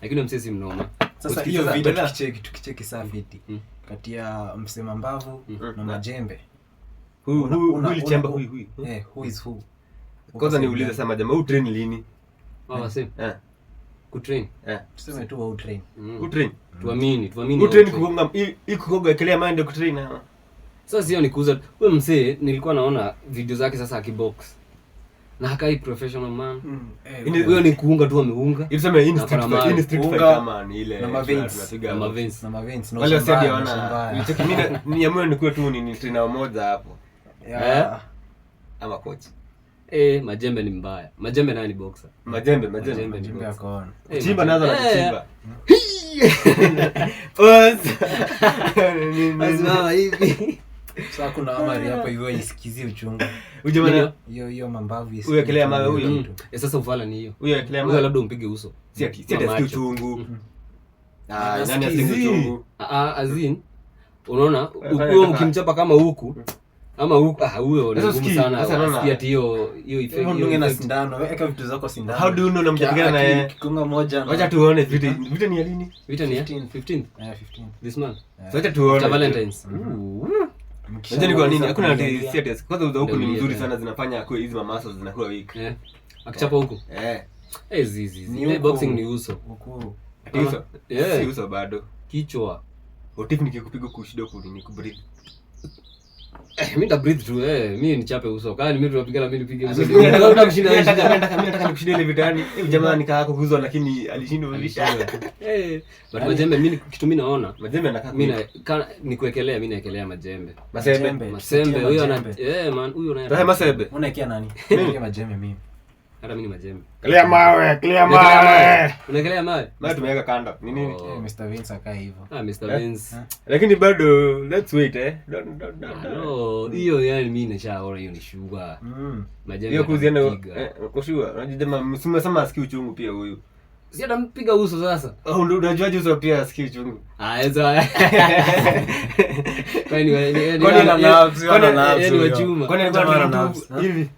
Lakini msesi mnoma. Sasa hiyo video tukicheki safety kati ya msema mbavu na majembe. Who ilichemba huyu? Who is who? Kwanza niulize sama jamaa train lini? Same. Kutrain. Tuseme tu au train. Kutrain. Tuamini. Kutrain kugonga ikugonga ekelea mind kutrain. Sasa sio nikuuza. Wewe msee nilikuwa naona video zake sasa akibox. Na hakai professional man. Huyo ni kuunga tu ameunga. Iseme in street fight man ile. Na Veins. Wale wasije wana. Nicheki mimi niamue nikuwe tu ni trainer mmoja hapo. Ama coach. Majembe ni mbaya. Majembe naye ni boxer. Majembe akaona. Chimba nazo na chimba. Azima hivi. Sasa kuna amari hapa hivyo isikizie uchungu. Ujamani hiyo mambavu isikizie. Huyo ekelea mawe huyo. Sasa ufala ni hiyo. Huyo ekelea mawe labda umpige uso. Si ati uchungu. Nani asikie uchungu? Azin. Unaona huyo mkimchapa kama huku ama huko huyo ni ngumu sana. Asikia ati hiyo effect. Ndio na sindano, weka vitu zako sindano. How do you know unamjapigana na yeye? Kikunga moja. Wacha tuone vita ni ya lini? Vita ni 15. 15. This month. Wacha tuone. Valentines. Unajua ni kwa nini? Hakuna ati serious. Kwanza uza huko ni mzuri sana zinafanya kwa hizi mamaso zinakuwa weak. Akichapa huko. Zizi. Ile boxing ni uso. Huko. Uso. Si uso bado. Kichwa. Otifu nikikupiga kushida huko ni kubreathe. Mimi nita breathe tu mimi nichape uso. Kama mimi tunapigana mimi nipige uso. Nataka nikushinda ile vitani. Jamaa nikaa kuzwa lakini alishindwa vita. But majembe mimi kitu mimi naona. Majembe anakaa mimi ni kuekelea mimi naekelea majembe. Masembe huyo ana man huyo naye. Sasa masebe. Unaekea nani? Unaekea majembe mimi. Hata mimi ni majembe. Clear mawe. Unaekelea mawe? Mawe tumeweka kanda. Nini? Mr. Vince akaa hivyo. Mr. Vince. Lakini bado let's wait No, hiyo yani mimi nishaona hiyo ni sugar. Majembe. Hiyo kuzienda kwa sugar. Unajua msema asikii uchungu pia huyu. Si atampiga uso sasa. Unajuaje uso pia asikii uchungu? Hizo. Kwani wa chuma. Kwani alikuwa hivi.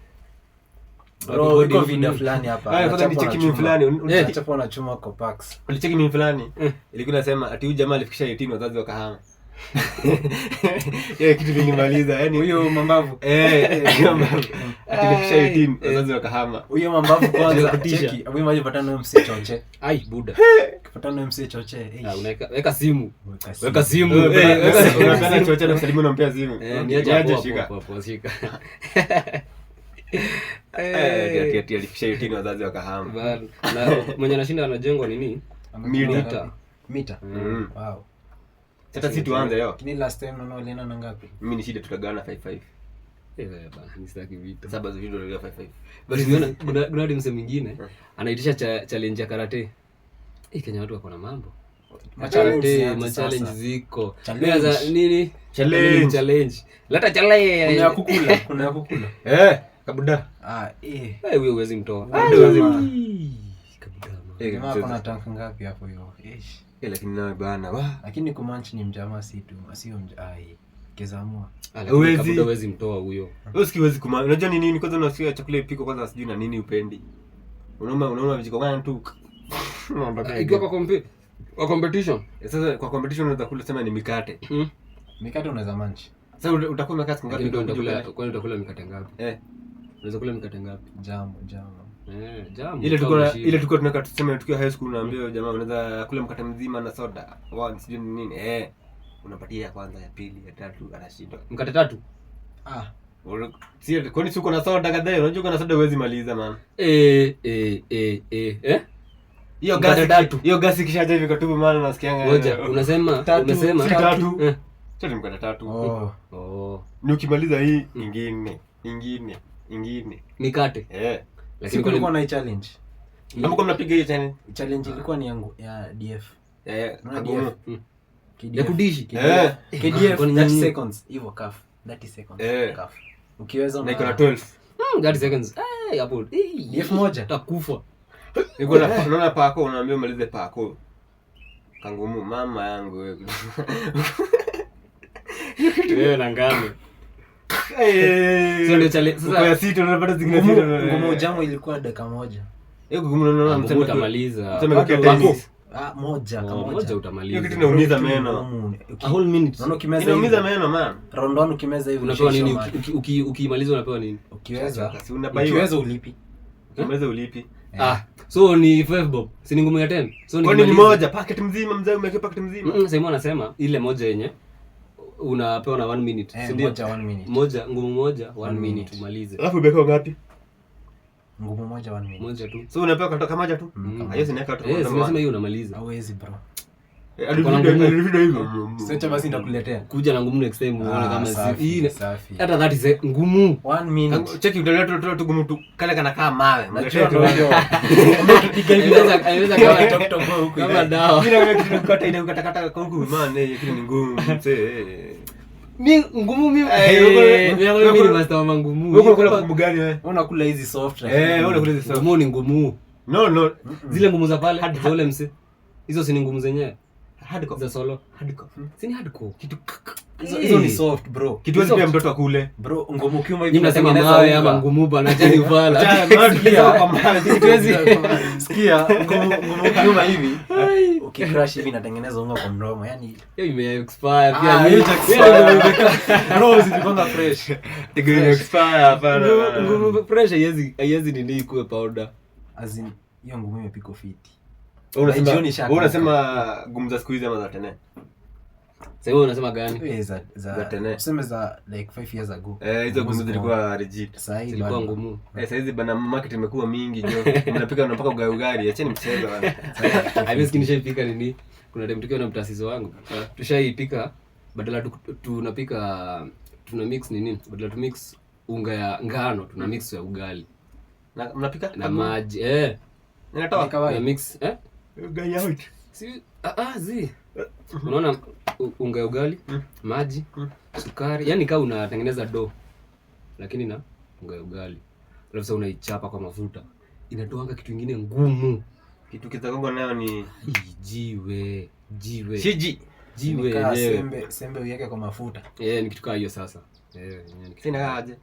Bro, iko video fulani hapa. Kwanza nicheki mimi fulani. Unachapa na chuma kwa packs. Ulicheki mimi fulani. Ilikuwa inasema ati huyu jamaa alifikisha 18 wazazi wakahama. Kitu kinimaliza yani Huyo mambavu. Atikisha 18 wazazi wakahama. Huyo mambavu kwanza cheki. Hapo imagine patana MC choche. Ai buda. Patana MC choche. Weka simu. Weka simu. Unapenda chochote na kusalimu unampea simu. Niaje hapo shika. Atikisha 18 wazazi wakahama. Na mwenye anashinda anajengwa nini? Mita. Wow. Sasa si tuanze leo. Kini last time unaona alienda na ngapi? Mimi ni shida tutagawana 5-5. Bana nisitaki vita. Saba za video ndio 5-5. Bali unaona kuna msemo mwingine anaitisha challenge ya karate. Kenya watu wako na mambo. Challenge ziko. Meza nini? Challenge. Leta challenge. Kuna ya kukula. Kabuda. Wewe huwezi mtoa. Kabuda. Jamaa kuna tank ngapi hapo hiyo? Lakini nawe bana lakini kumanchi ni mjamaa si tu sio kezamua. Kabuda huwezi mtoa huyo. Usikiwezi kuma. Unajua ni nini kwanza unasikia chakula ipiko kwanza sijui na nini upendi. Unaona vijiko gani tu. Ikiwa kwa competition. Sasa kwa competition unaweza kula sema ni mikate. Mikate unaweza manchi. Sasa utakuwa mikate ngapi ndio utakula? Kwani utakula mikate ngapi? Unaweza kula mikate ngapi? Jamu. Jamu. Ile tulikuwa tunaka tuseme tukiwa high school naambia jamaa unaweza kula mkate mzima na soda. One sijui nini. Unapatia ya kwanza, ya pili, ya tatu anashinda. Mkate 3. Si kwani si uko na soda kadhaa? Unajua uko na soda huwezi maliza man. Hiyo gasi kishaje hivi katubu maana nasikianga. Ngoja, unasema 3. Chote mkate 3. Ni ukimaliza hii ingine. Mikate. Lakini kulikuwa na challenge. Hapo mnapiga hiyo challenge ilikuwa ni yangu ya DF. Kagumu. Ya kudishi. KDF 30 seconds hivyo kaf. 30 seconds kaf. Ukiweza na iko na 12. 30 seconds. Hapo. DF moja utakufa. Niko na unaona pako unaambia umalize pako. Kangumu mama yangu wewe. Wewe na ngano. Sio ndio challenge. Sasa ya sita unapata zingine sita. Ngumu jamu ilikuwa dakika moja. Hiyo ngumu unaona mtendo utamaliza. Pako. Moja kama moja utamaliza. Hiyo kitu inaumiza meno. A whole minute. Unaona ukimeza inaumiza meno man. Round 1 ukimeza hivi unapewa nini? Ukimaliza unapewa nini? Ukiweza ulipi. Ukimaliza ulipi. So ni 5 bob. Si ni ngumu ya 10. So ni moja packet mzima mzee umeweka packet mzima. Sasa anasema ile moja yenye unapewa na 1 minute. Si ndio? 1 minute. Moja ngumu moja 1 minute umalize. Alafu umeweka ngapi? Ngumu moja 1 minute. Moja tu. So unapewa kutoka moja tu? Hiyo sinaweka tu. Sema hiyo unamaliza. Hauwezi bro. Video hivyo. Sasa basi nitakuletea. Kuja na ngumu next time uone kama hii hata 30 ngumu 1 minute. Cheki utaleta tu ngumu tu kale kana kama mawe. Umepiga hivi anaweza kama TikTok huko. Kama dawa. Mimi na kitu kukata ile ukatakata huko man kitu ni ngumu mzee. Mimi ngumu mimi ni master wa ngumu. Wewe unakula ngumu gani wewe? Unakula hizi soft. Unakula hizi soft. Ngumu ni ngumu. No. Zile ngumu za pale za ule mse. Hizo si ni ngumu zenyewe. Hardcore za solo. Hardcore. Si ni hardcore. Kitu hizo ni soft bro. Kitu hizo pia mtoto akule. Bro, ngumu kiuma hivi unasema mawe ama ngumu bana chani ufala. Sikia, ngumu kiuma hivi. Ukicrash hivi inatengeneza unga kwa mdomo. Yaani hiyo ime expire pia hiyo bro zilikonga fresh. Ime expire hapana. Ngumu fresh haiwezi nini ikuwe powder. Azin hiyo ngumu imepikwa fiti. Unasema gumza siku hizi ama za tene? Sasa wewe unasema gani? Za tene. Useme za like 5 years ago. Hizo gumza zilikuwa rigid. Sasa hivi zilikuwa ngumu. Sasa hizi bana market imekuwa mingi jo. Mnapika unapaka ugali. Acheni mchezo bana. Haiwezi kinishapika nini? Kuna time tukiwa na mtasizo wangu. Tushaipika badala tunapika tuna mix nini? Badala tu mix unga ya ngano, tuna mix ya ugali. Na mnapika na maji. Ninatoa na mix ugali out. Si unaona unga ya ugali, maji, sukari, yani kama unatengeneza dough lakini na unga ya ugali. Alafu sasa unaichapa kwa mafuta. Inatoanga kitu kingine ngumu. Kitu kitakongo nayo ni jiwe. Shiji. Jiwe yenyewe. Sembe uweke kwa mafuta. Ni kitu kama hiyo sasa. Sina aje.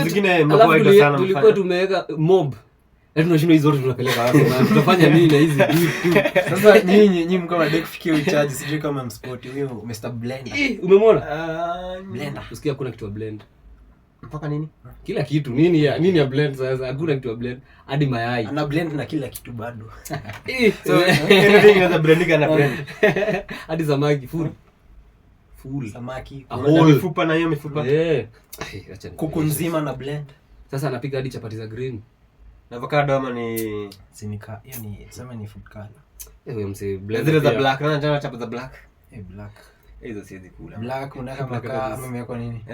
Zingine mnakuwa sana. Tulikuwa tumeweka mob. tunashindwa hizo zote tunapeleka wapi na tutafanya nini na hizi vitu? Sasa nyinyi mko na deck fikia uchaji sijui kama msport huyo Mr Blender. Umemwona? Blender. Usikia hakuna kitu ya blend. Mpaka nini? Kila kitu. Nini ya blend sasa? Hakuna kitu ya blend. Hadi mayai. Ana blend na kila kitu bado. So anything inaweza blendika na blend. Hadi samaki full samaki. Mifupa na hiyo mifupa. Acha kuku nzima na blend. Sasa anapika hadi chapati za green. Na avocado ama ni sinika, hiyo ni sema ni food color. Huyo mse blend. Zile za black, na njana chapa za black. Black. Hizo siwezi kula. Black unaweka makaa ama imewekwa nini?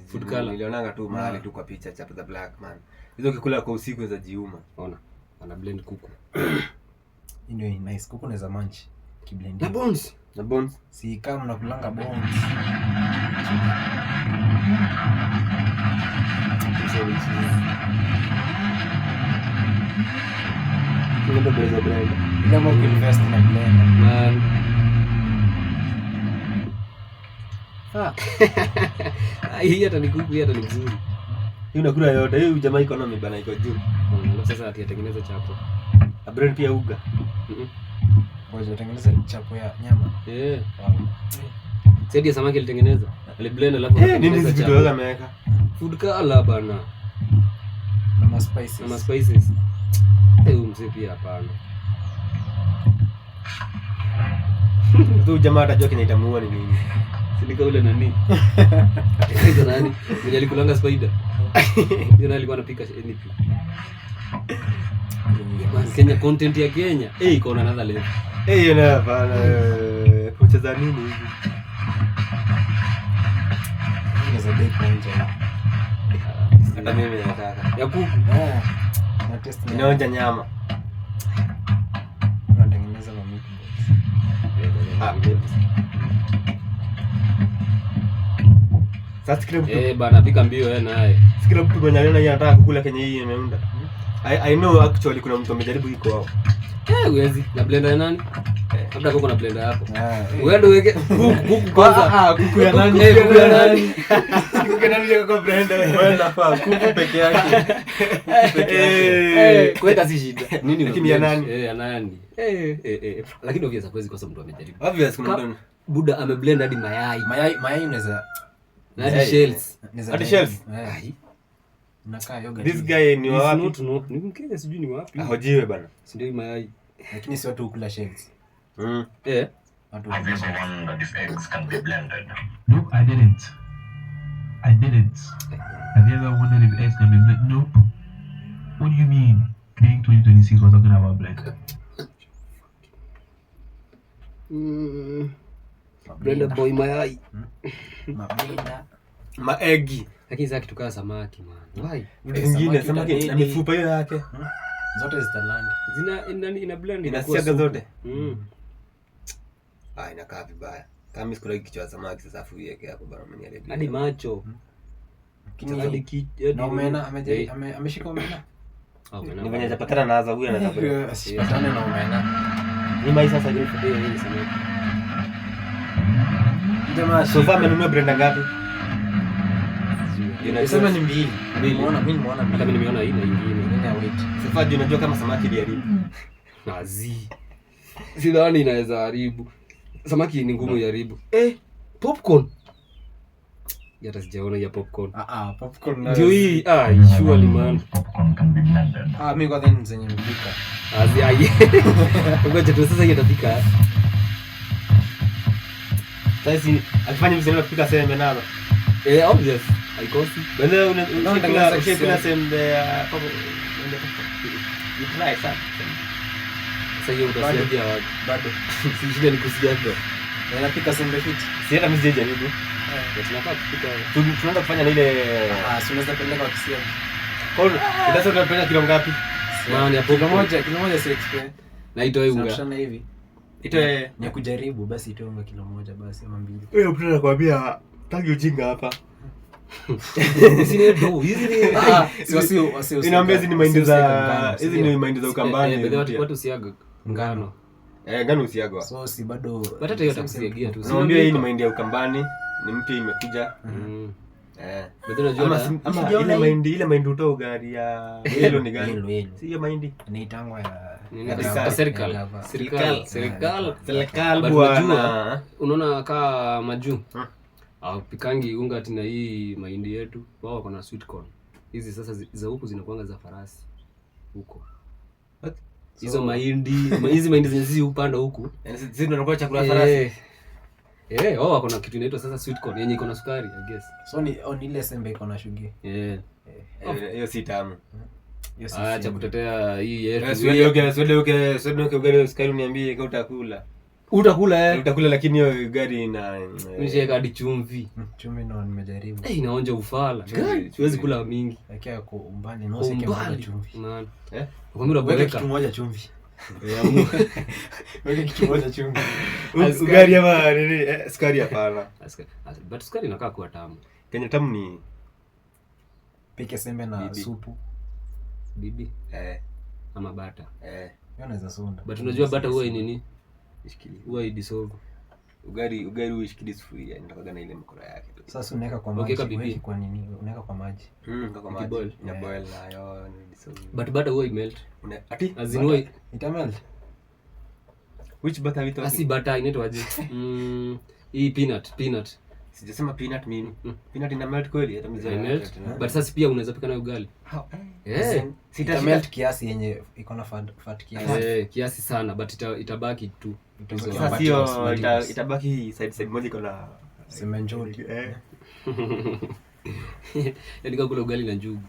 Food color. Nilionanga tu mahali tu kwa picha chapa za black man. Hizo ukikula kwa usiku za jiuma. Ona. Ana blend kuku. Ndio nice. Kuku naweza munch kiblend. Na bones. Si kama mnakulanga bones. Kuna blender. Ila mo invest na blender. Man. Hii hata ni kuku, hii hata ni nzuri. Hii unakula yote. Hii jamaa iko na mibana iko juu. Sasa atatengeneza chapo. A brand pia uga. Ngoja tengeneza chapo ya nyama. Sadi ya samaki alitengeneza. Aliblend alafu nini vitu wala ameweka. Food color bana. Na spices. Mzee pia hapana. Tu jamaa atajua kinaitamuua ni nini. Sindika ule nani? Hizo nani? Mwenye alikulanga spider. Yeye alikuwa anapika anything. Kenya content ya Kenya. Iko na another level. Yana bana. Kucheza nini hivi? Inaweza bake moja. Hata mimi nataka. Ya kuku. Na test inaonja nyama. Unatengeneza na meatballs. Sasa kile mtu bana pika mbio naye. Sikila mtu mwenye anataka kukula Kenya hii imeunda. I know actually kuna mtu amejaribu iko wao. Uwezi na blender ya nani? Labda kuko na blender yako. Wewe ndio weke kuku kwanza. Kuku ya nani? Kuku ya nani? Kuku ya nani kwa blender? Wewe nafaa kuku peke yake. Kwenda si shida. Nini lakini ya nani? Ya nani? Lakini obvious hakuwezi kosa mtu amejaribu. Obvious kuna mtu. Buda ameblend hadi mayai. Mayai unaweza na hadi shells. Hadi shells. Unakaa yoga. This guy ni wapi? Ni Mkenya sijui ni wapi. Hojiwe bana. Si ndio mayai. Lakini si watu hukula shells. Watu have you ever wondered if eggs can be blended? No, I didn't. Have you ever wondered if eggs can be blended? No. What do you mean? Being 2026 we're talking about blend. Blender boy mayai. Mablender. Maegi. Lakini sasa kitu kama samaki man. Why? Vitu vingine samaki na mifupa hiyo yake. Zote zitalandi. Ina blend inasiaga zote. Inakaa vibaya. Kama sikula kichwa samaki sasa afu yake hapo bana mwenye hadi macho. Hadi na omena ameshika omena. Ni mwenye japatana naanza huyu anataka. Asipatane na omena. Ni mai sasa hivi hii samaki. Jamaa sofa amenunua blender ngapi? Inasema ni mbili. Mimi nimeona hata mimi nimeona hii na nyingine. Nini ya wait. Sasa unajua kama samaki iliharibu. Nazi. Sidhani inaweza haribu. Samaki ni ngumu iharibu. Popcorn. Hata sijaona ya popcorn. Popcorn. Ndio hii. Surely man. Popcorn can be blended. Mimi kwa then zenye mpika. Ngoja tu sasa itapika. Sasa akifanya mzee kupika sembe nalo. Obvious. Haikosi. Bwana unakula sembe hapo. You try sasa. Sasa hiyo utasaidia wapi? Bado. Si shida ni kusiaga. Napika sembe fit. Si hata mzee jaribu. Tunataka kupika. Tunaenda kufanya ile si unaweza peleka kwa kisiagi. Kwa hiyo sasa tunapeleka kilo ngapi? Maana ya kilo moja si expert. Na itoe unga. Sana hivi. Itoe ni kujaribu basi itoe unga kilo moja basi ama mbili. Wewe unataka kuambia tagi ujinga hapa. Hizi ni mind za Ukambani. Watu siaga ngano. Ngano usiagwa. So si bado hata hiyo takusiagia tu. Naambia hii ni mind ya Ukambani, ni mpya imekuja. But unajua ama ile mahindi utoa ugali ya yellow ni gani? Yellow. Si hiyo mahindi. Inaitangwa ya serikali bwana. Unaona kaa majuu pikangi unga ati na hii mahindi yetu wao wako na sweet corn. Hizi sasa za huku zinakuanga za farasi huko. Hizo mahindi hizi mahindi zenye upanda huku Sisi tunakuwa chakula farasi. Wao wako na kitu inaitwa sasa sweet corn yenye iko na sukari I guess. So ni ile sembe iko na sugar. Hiyo si tamu. Acha kutetea hii yetu. Siwede ugali sukari niambie kama utakula. Utakula lakini hiyo gari ina nisheka hadi chumvi. Chumvi ndo nimejaribu. Inaonja ufala. Siwezi kula mingi. Lakini yako umbali no sike moja chumvi. Unaona? Ukamira Weka boreka. kitu moja chumvi. Weka kitu moja chumvi. Ugali ama nini? Sukari hapana. But sukari inakaa kuwa tamu. Kenya tamu ni Pike sembe na supu. Bibi. Ama bata. Hiyo naweza sonda. But unajua bata huwa nini? Huwa dissolve. Ugali uishikili sufuria nitakaga na ile mkora yake. Sasa unaweka kwa maji. Weki kwa nini? Unaweka kwa maji. Kwa maji. Ya boil nayo ni dissolve. But butter huwa melt. Ati Azinoi itamelt. Which butter we talking? Asi butter inaitwa aje? Hii peanut. Sijasema peanut mimi. Peanut ina melt kweli hata mimi melt. But sasa pia unaweza pika na ugali. Sita melt kiasi yenye iko na fat kiasi. Kiasi sana but itabaki tu. Sasa hiyo itabaki side moja iko na semenjoli. Yaani kula ugali na njugu.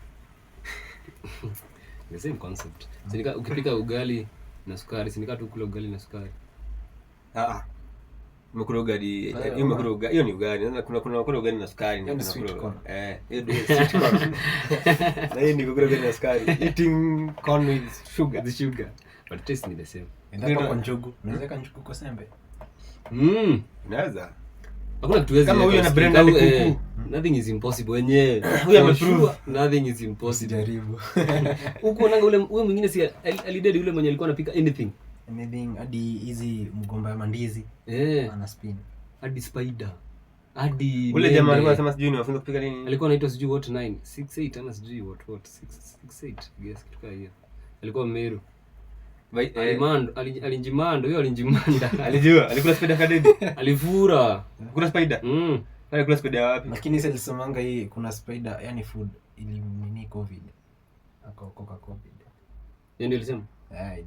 The same concept. Sinika ukipika ugali na sukari, sinika tu kula ugali na sukari. Umekula ugali, hiyo ni ugali. Sasa kuna ugali na sukari na sweet corn. Hiyo ndio sweet corn. Na hiyo ni ugali na sukari. Eating corn with sugar. The sugar. But taste ni the same. Ndio kwa njugu. Unaweza njugu kwa sembe. Unaweza. Hakuna kitu wezi. Kama huyo na Brenda kuku. Nothing is impossible wenyewe. Huyo ameprove nothing is impossible. Jaribu. Huko nanga ule mwingine si alidedi yule mwenye alikuwa anapika anything hadi hizi mgomba ya mandizi ana spin hadi spider hadi ule jamaa alikuwa anasema sijui ni wafunza kupika nini, alikuwa anaitwa sijui what 968 ama sijui what 668 guess kitu kama hiyo. Alikuwa Meru alinjimando hiyo alinjimanda alijua alikula spider kadedi alifura kuna spider alikula spider wapi? Lakini sasa nilisomanga hii kuna spider yani food ili nini covid akaokoka covid ndio nilisema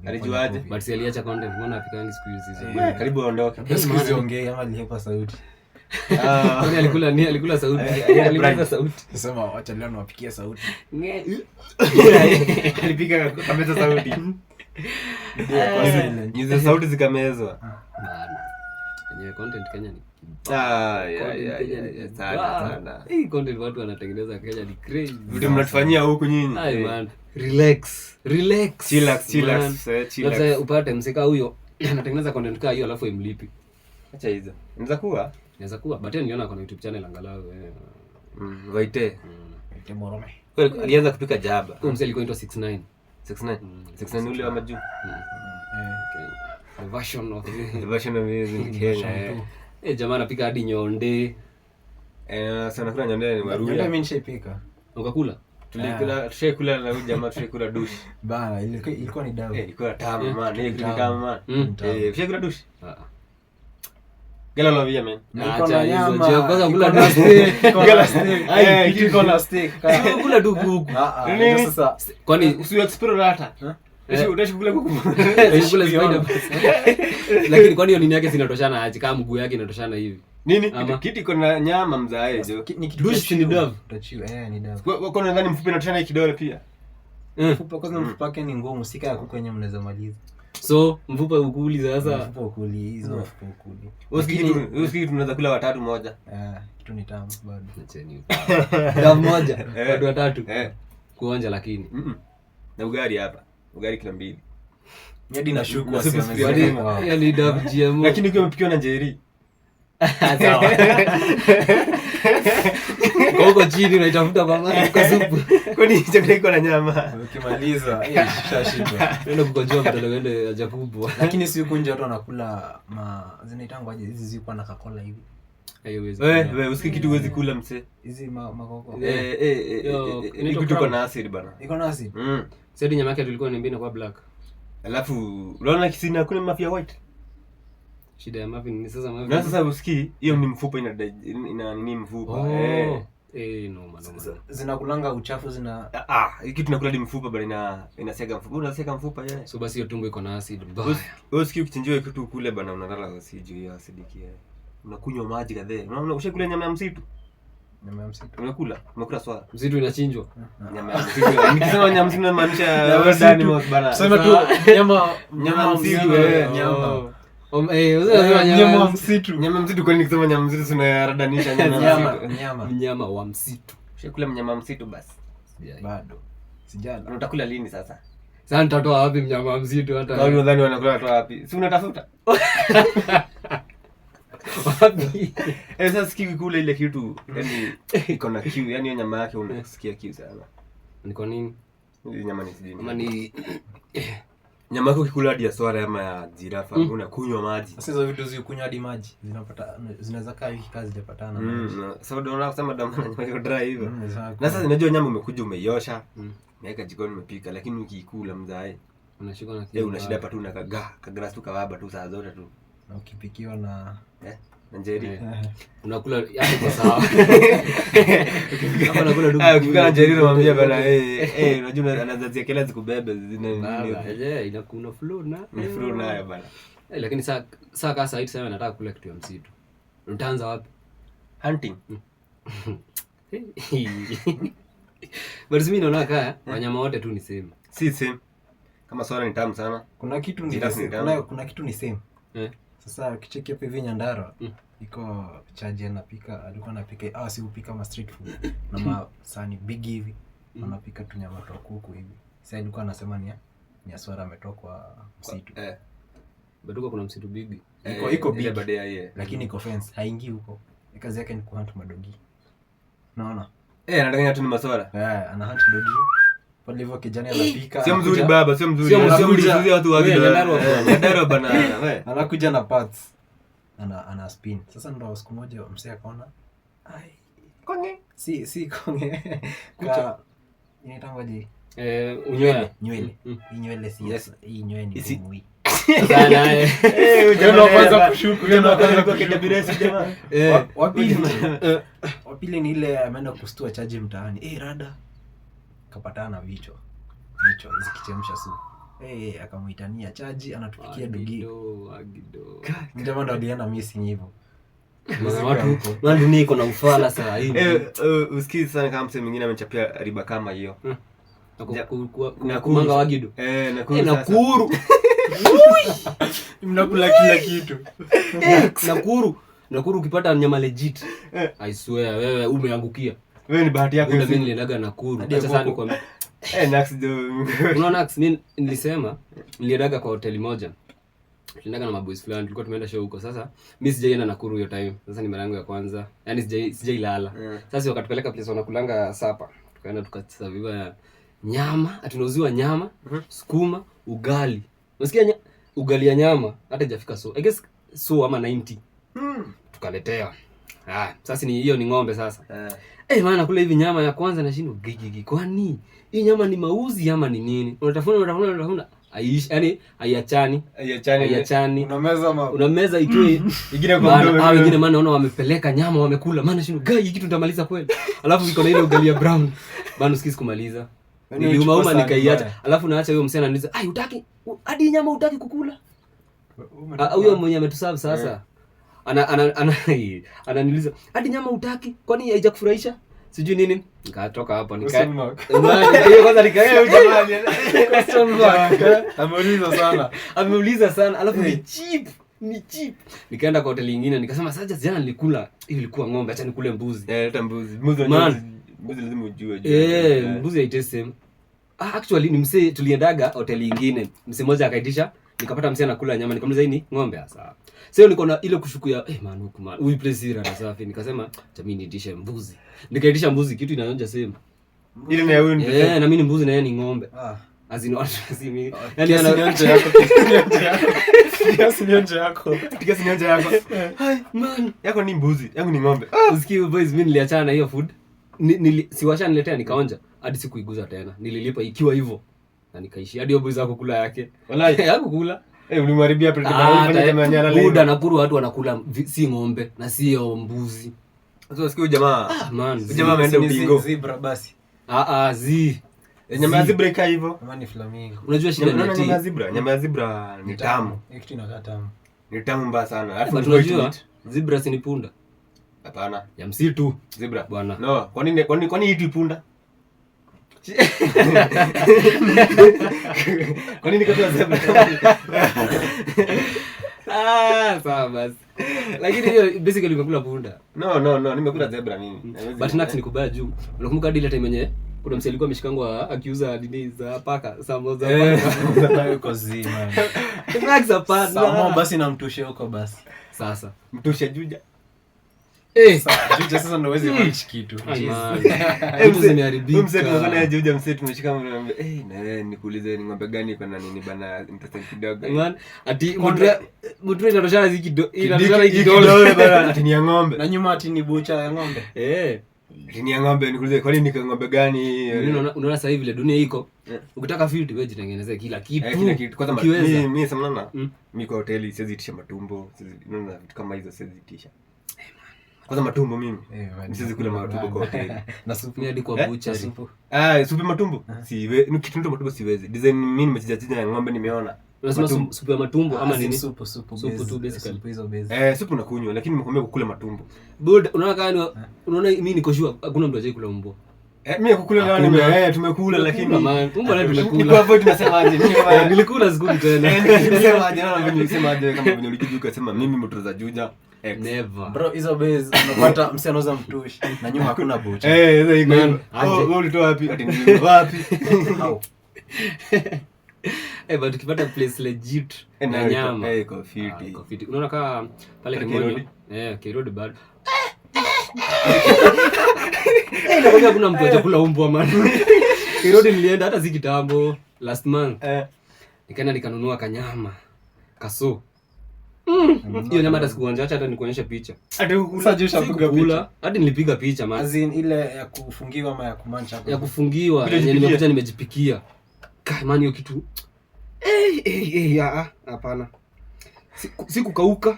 alijuaje? But si aliacha content, mbona apikangi siku hizi karibu aondoke siku hizi ongea ama alihepa sauti kwani alikula sauti alikula sauti nasema acha leo nawapikia sauti alipika kameza sauti hizo sauti zikamezwa yenye content Kenya ni sana. Hii content watu wanatengeneza Kenya ni crazy. Vitu mnatufanyia huku nyinyi. Ai man, relax. Chillax. Sasa upate mseka huyo anatengeneza content kama hiyo alafu imlipi. Acha hizo. Inaweza kuwa, but niliona kuna YouTube channel angalau Waite Morome. Alianza kupika jaba. Huyo msee alikuwa inaitwa 69. 69 ule wa majuu. The version of Kenya. Jamaa anapika hadi nyonde. Sana kula nyonde ni maruya. Nyonde mimi nishapika. Ukakula? Tulikula na huyu jamaa tulikula dush. Bana ilikuwa ni dawa. Ilikuwa tamu man. Ilikuwa tamu man. Tulikula dush. Gala la via man. Acha hizo. Kwanza kula dush. Kula steak. Ai kitu kula steak. Kula tu kuku. Sasa kwani usi explore hata. Utashukula kuku. Kula spider. Lakini kwani hiyo nini yake zinatoshana aje kama mguu yake inatoshana hivi? Nini kiti kuna nyama mzae jo. Dush ni dav. Utachiwa ni dav. Kwa nadhani mfupi inatoshana kidole pia. Mfupa kwanza mfupa wake ni ngumu, sika ya kuku yenyewe mnaweza maliza. So mfupa ukuli sasa. Mfupa ukuli hizo mfupa ukuli. Usikii tunaweza kula watatu moja. Kitu ni tamu bado. Acheni. Dav moja, watu watatu. Kuonja lakini. Na ugali hapa. Ugali kila mbili. Hadi na shuku asema. Yaani dav GMO. Lakini ukiwa mpikiwa na njeri. Sawa. Koko chini unaitafuta mama kwa supu. Kwani chakula iko na nyama. Ukimaliza shashika. Ndio kukonjoa badala uende haja kubwa. Lakini si huko nje watu wanakula zinaitangwa aje hizi ziko na kakola hivi. haiwezi. Wewe usiki kitu huwezi kula mse. Hizi makoko. Kitu iko na acid bana. Iko na acid. Sasa nyama yake tulikuwa niambia inakuwa black. Alafu unaona kisina kuna mafia white. Shida ya Marvin ni sasa Marvin. Na sasa usiki hiyo ni mfupa ina nini mfupa. Noma. Zinakulanga uchafu zina hiki tunakula di mfupa bali inasega mfupa. Unasega mfupa yeye. So basi hiyo tumbo iko na acid baya. Wewe usiki ukichinjiwa kitu kule bana unalala usije hiyo acid kia. Unakunywa maji kadhaa. Unaona ushakula nyama ya msitu? Nyama ya msitu. Umekula swala. Msitu inachinjwa. Nyama ya msitu. Nikisema nyama msitu inamaanisha wewe animals bana. Sema tu nyama msitu nyama. Nyama wa msitu. Nyama msitu kwani nikisema nyama msitu tunaradanisha nyama wa msitu. Ushakula mnyama wa msitu basi? Bado. Sijala. Unatakula lini sasa? Sasa nitatoa wapi mnyama wa msitu hata? Wao nadhani wanakula toa wapi? Si unatafuta? Wapi? Sasa sikii kula ile kitu yani iko na kiu, yani hiyo nyama yake unasikia kiu sana. Ni kwa nini? Ile nyama ni sijini. Kama ni nyama yako kikula hadi ya swara ama ya jirafa, unakunywa maji. Sasa hizo vitu zikunywa hadi maji, zinaweza kaa wiki kazi hajapatana. Sasa ndio unaona kusema damu na nyama iko dry hivyo. Na sasa unajua nyama umekuja umeiosha, umeweka jikoni umepika, lakini ukikula mzae unashika na kiu. Una shida patu na kagra tu kawaba tu saa zote tu. Na ukipikiwa na njeri unakula yako kwa sawa. Kama unakula ndugu. Ukikula na njeri unamwambia bana unajua anaanza kila zikubebe zina nini. Inakuna flow na. Ni flow nayo bana. Lakini saa kasa hivi sasa nataka kula kitu ya msitu. Utaanza wapi? Hunting. Basi mimi naona kaya wanyama wote tu ni same. Si same. Kama swala ni tamu sana. Kuna kitu ni same. Sasa kicheki hapo hivi Nyandarua iko chaji alikuwa anapika si upika ma street food na masani big hivi anapika tu nyama ya kuku hivi. Sasa alikuwa anasema ni aswara ametoka kwa msitu. Bado kuna msitu big. Iko big baadaye yeye. Lakini iko fence haingii huko. Kazi yake ni kuhunt madogi. Unaona? Anadanganya tu ni maswara. Ana hunt dogi. Pale hivyo kijana anapika. Sio mzuri baba, sio mzuri. Sio mzuri watu wa Nyandarua bana. Anakuja na parts. Ana spin. Sasa ndo siku moja msee akaona konge. Si konge. Inaitangwaje? Unywele. Hii nywele si hii nywele ni ngumu. Sana Ndio kwanza kushuku. Kwa kitabiresi jamaa. Wapili ni ile ameenda kustua chaji mtaani. Rada. Kapatana na vichwa zikichemsha supu. Akamuitania chaji anatupikia dogi. Ndio ndo alienda missing hivyo. Watu dunia iko na ufala saa hii. Usikizi sana kama msemo mwingine amechapia riba kama hiyo. Na kumanga wagido. Nakuru. Mnakula kila kitu. Nakuru ukipata nyama legit. I swear wewe umeangukia. Wewe ni bahati yako. Mimi niliendaga Nakuru. Acha sasa nikwambie. Nax do. Unaona Nax mimi nilisema niliendaga kwa hoteli moja. Tuliendaga na maboys fulani tulikuwa tumeenda show huko. Sasa mimi sijaenda Nakuru hiyo time. Sasa ni mara yangu ya kwanza. Yaani sijailala. Sasa wakatupeleka place wanakulanga sapa. Tukaenda tukasaviwa nyama, tunauziwa nyama, sukuma, ugali. Unasikia ugali ya nyama hata haijafika I guess ama 90. Tukaletea. Sasa ni hiyo ni ng'ombe sasa. Maana kula hivi nyama ya kwanza nashinda gigi. Kwani hii nyama ni mauzi ama ni nini? Unatafuna. Yaani haiachani. Unameza itoe ingine kwa mdomo. Wengine maana naona wamepeleka nyama wamekula. Maana shinda hiki kitu nitamaliza kweli. Alafu iko na ile ugali ya brown. Bado sikisi kumaliza. Niliuma nikaiacha. Alafu naacha huyo msana ananiuliza, "Utaki hadi nyama utaki kukula?" Huyo mwenye ametuserve sasa. Ananiuliza, "Hadi nyama utaki? Kwani haijakufurahisha?" Sijui nini. Nikatoka hapo hiyo kwanza huyo jamani. Ameuliza sana. Alafu ni cheap. Nikaenda kwa hoteli nyingine nikasema, "Sasa jana nilikula, hiyo ilikuwa ng'ombe, acha nikule mbuzi." Leta mbuzi. Mbuzi lazima ujue. Mbuzi haitese. Actually ni msee tuliendaga hoteli nyingine. Msee mmoja akaitisha, nikapata msee anakula nyama, nikamuliza hii ni ng'ombe sawa. Sasa niko na ile kushuku ya manuku huyu plesira na safi. Nikasema jamii niitishe mbuzi. Nikaitisha mbuzi kitu inaonja same. Ile ni huyu ndio. Na mimi ni mbuzi na yeye ni ng'ombe. Azini watu lazima. Yaani Kiasi nyonja yako. Kiasi nyonja yako. Hai man, yako ni mbuzi, yangu ni ng'ombe. Usikii boys, mimi niliachana na hiyo food. Siwasha niletea nikaonja hadi sikuiguza tena. Nililipa ikiwa hivyo. Na nikaishi hadi hiyo boys zako kula yake. Wallahi hakukula. Ulimharibia pale kama Buda Nakuru watu wanakula si ng'ombe na sio mbuzi. Sasa sikio jamaa. Man, jamaa ameenda ubingo. Zebra basi. Zi. Nyama ya zebra ika hivyo. Kama ni flamingo. Unajua shida ni nyama ya zebra. Nyama ya zebra ni tamu. Kitu inakaa tamu. Ni tamu mbaya sana. Alafu unajua zebra si ni punda. Hapana. Ya msitu. Zebra. Bwana. No, kwani hii punda? Kwani nikatoa zebra? Sawa basi. Lakini hiyo basically nimekula punda. No, nimekula zebra mimi. But nuts ni kubaya juu. Unakumbuka ile time yenyewe kuna msee alikuwa ameshikangwa akiuza dini za paka, samo za paka. Yuko zima. Max hapana. Samo basi na mtushe huko basi. Sasa. Mtushe juja. Juja sasa ndio wezi match kitu. Vitu zimeharibika. Msee tunaona juja msee tumeshika mnaambia na nikuulize ni ng'ombe gani iko na nini bana interesting kidogo. Man, ati mudre inatoshana ziki kidole bana ati ni ya ng'ombe. Na nyuma ati ni bucha ya ng'ombe. Ni ya ng'ombe nikuulize kwa nini ni ng'ombe gani? Unaona sasa hivi vile dunia iko. Ukitaka field wewe jitengenezee kila kitu. Kila kitu. Kwanza mimi samana. Mimi kwa hoteli siwezi itisha matumbo, unaona vitu kama hizo siwezi itisha. Kwanza matumbo mimi. Siwezi kula matumbo kwa hoteli. Na supu ni hadi kwa butchery. Supu matumbo. Siwezi. Ni kitu matumbo siwezi. Design mimi nimechija ya ng'ombe nimeona. Unasema supu ya matumbo ama nini? Supu tu basically. Supu hizo base. Supu nakunywa lakini nimekwambia kukula matumbo. Buda, unaona mimi niko sure hakuna mtu ajai kula umbo. Mimi kukula leo tumekula lakini umbo leo tumekula. Niko hapo tunasemaje? Nilikula siku tena. Tunasemaje? Naona vile unasemaje kama vile ulikiju ukasema mimi mtu za juja. Never. Bro, hizo base unapata msi anauza mtushi na nyuma hakuna bucha. Sasa iko hivyo. Wewe ulitoa wapi? Ati ni wapi? But tukipata place legit na nyama. Iko fiti. Unaona kama pale Kimonyo. Kirodi bado. Nakwambia kuna mtu atakula umbwa man. Kirodi nilienda hata si kitambo last month. Nikaenda nikanunua kanyama. Kaso. Hiyo nyama hata sikuonja, hata nikuonyesha picha. Hadi kupiga picha. Hadi nilipiga picha man. Azin ile ya kufungiwa ama ya kumancha. Ya kufungiwa, yenye nimekuja nimejipikia. Man hiyo kitu. Hapana. Sikukauka.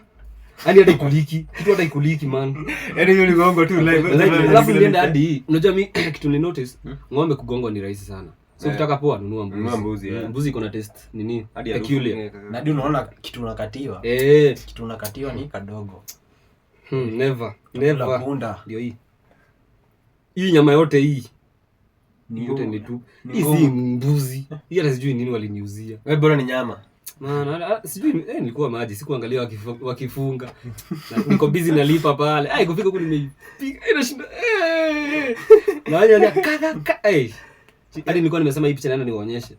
Hadi hata ikuliki. Kitu hata ikuliki man. Yaani hiyo ni gongo tu live. Alafu nilienda hadi unajua mimi kitu ni notice, ng'ombe kugongwa ni rahisi sana. So ukitaka poa nunua mbuzi. Nunua mbuzi. Mbuzi iko na taste nini? Hadi peculiar. Na ndio unaona kitu unakatiwa. Kitu unakatiwa ni kadogo. Never. Punda. Ndio hii. Hii nyama yote hii. Ni yote ni tu. Hii si mbuzi. Hii hata sijui nini waliniuzia. Wewe bora ni nyama. Maana sijui nilikuwa maji, sikuangalia wakifunga. Na niko busy nalipa pale. Kufika huko nimeipiga. Inashinda. Na kaka. Hadi nilikuwa nimesema hii picha naenda niwaonyeshe.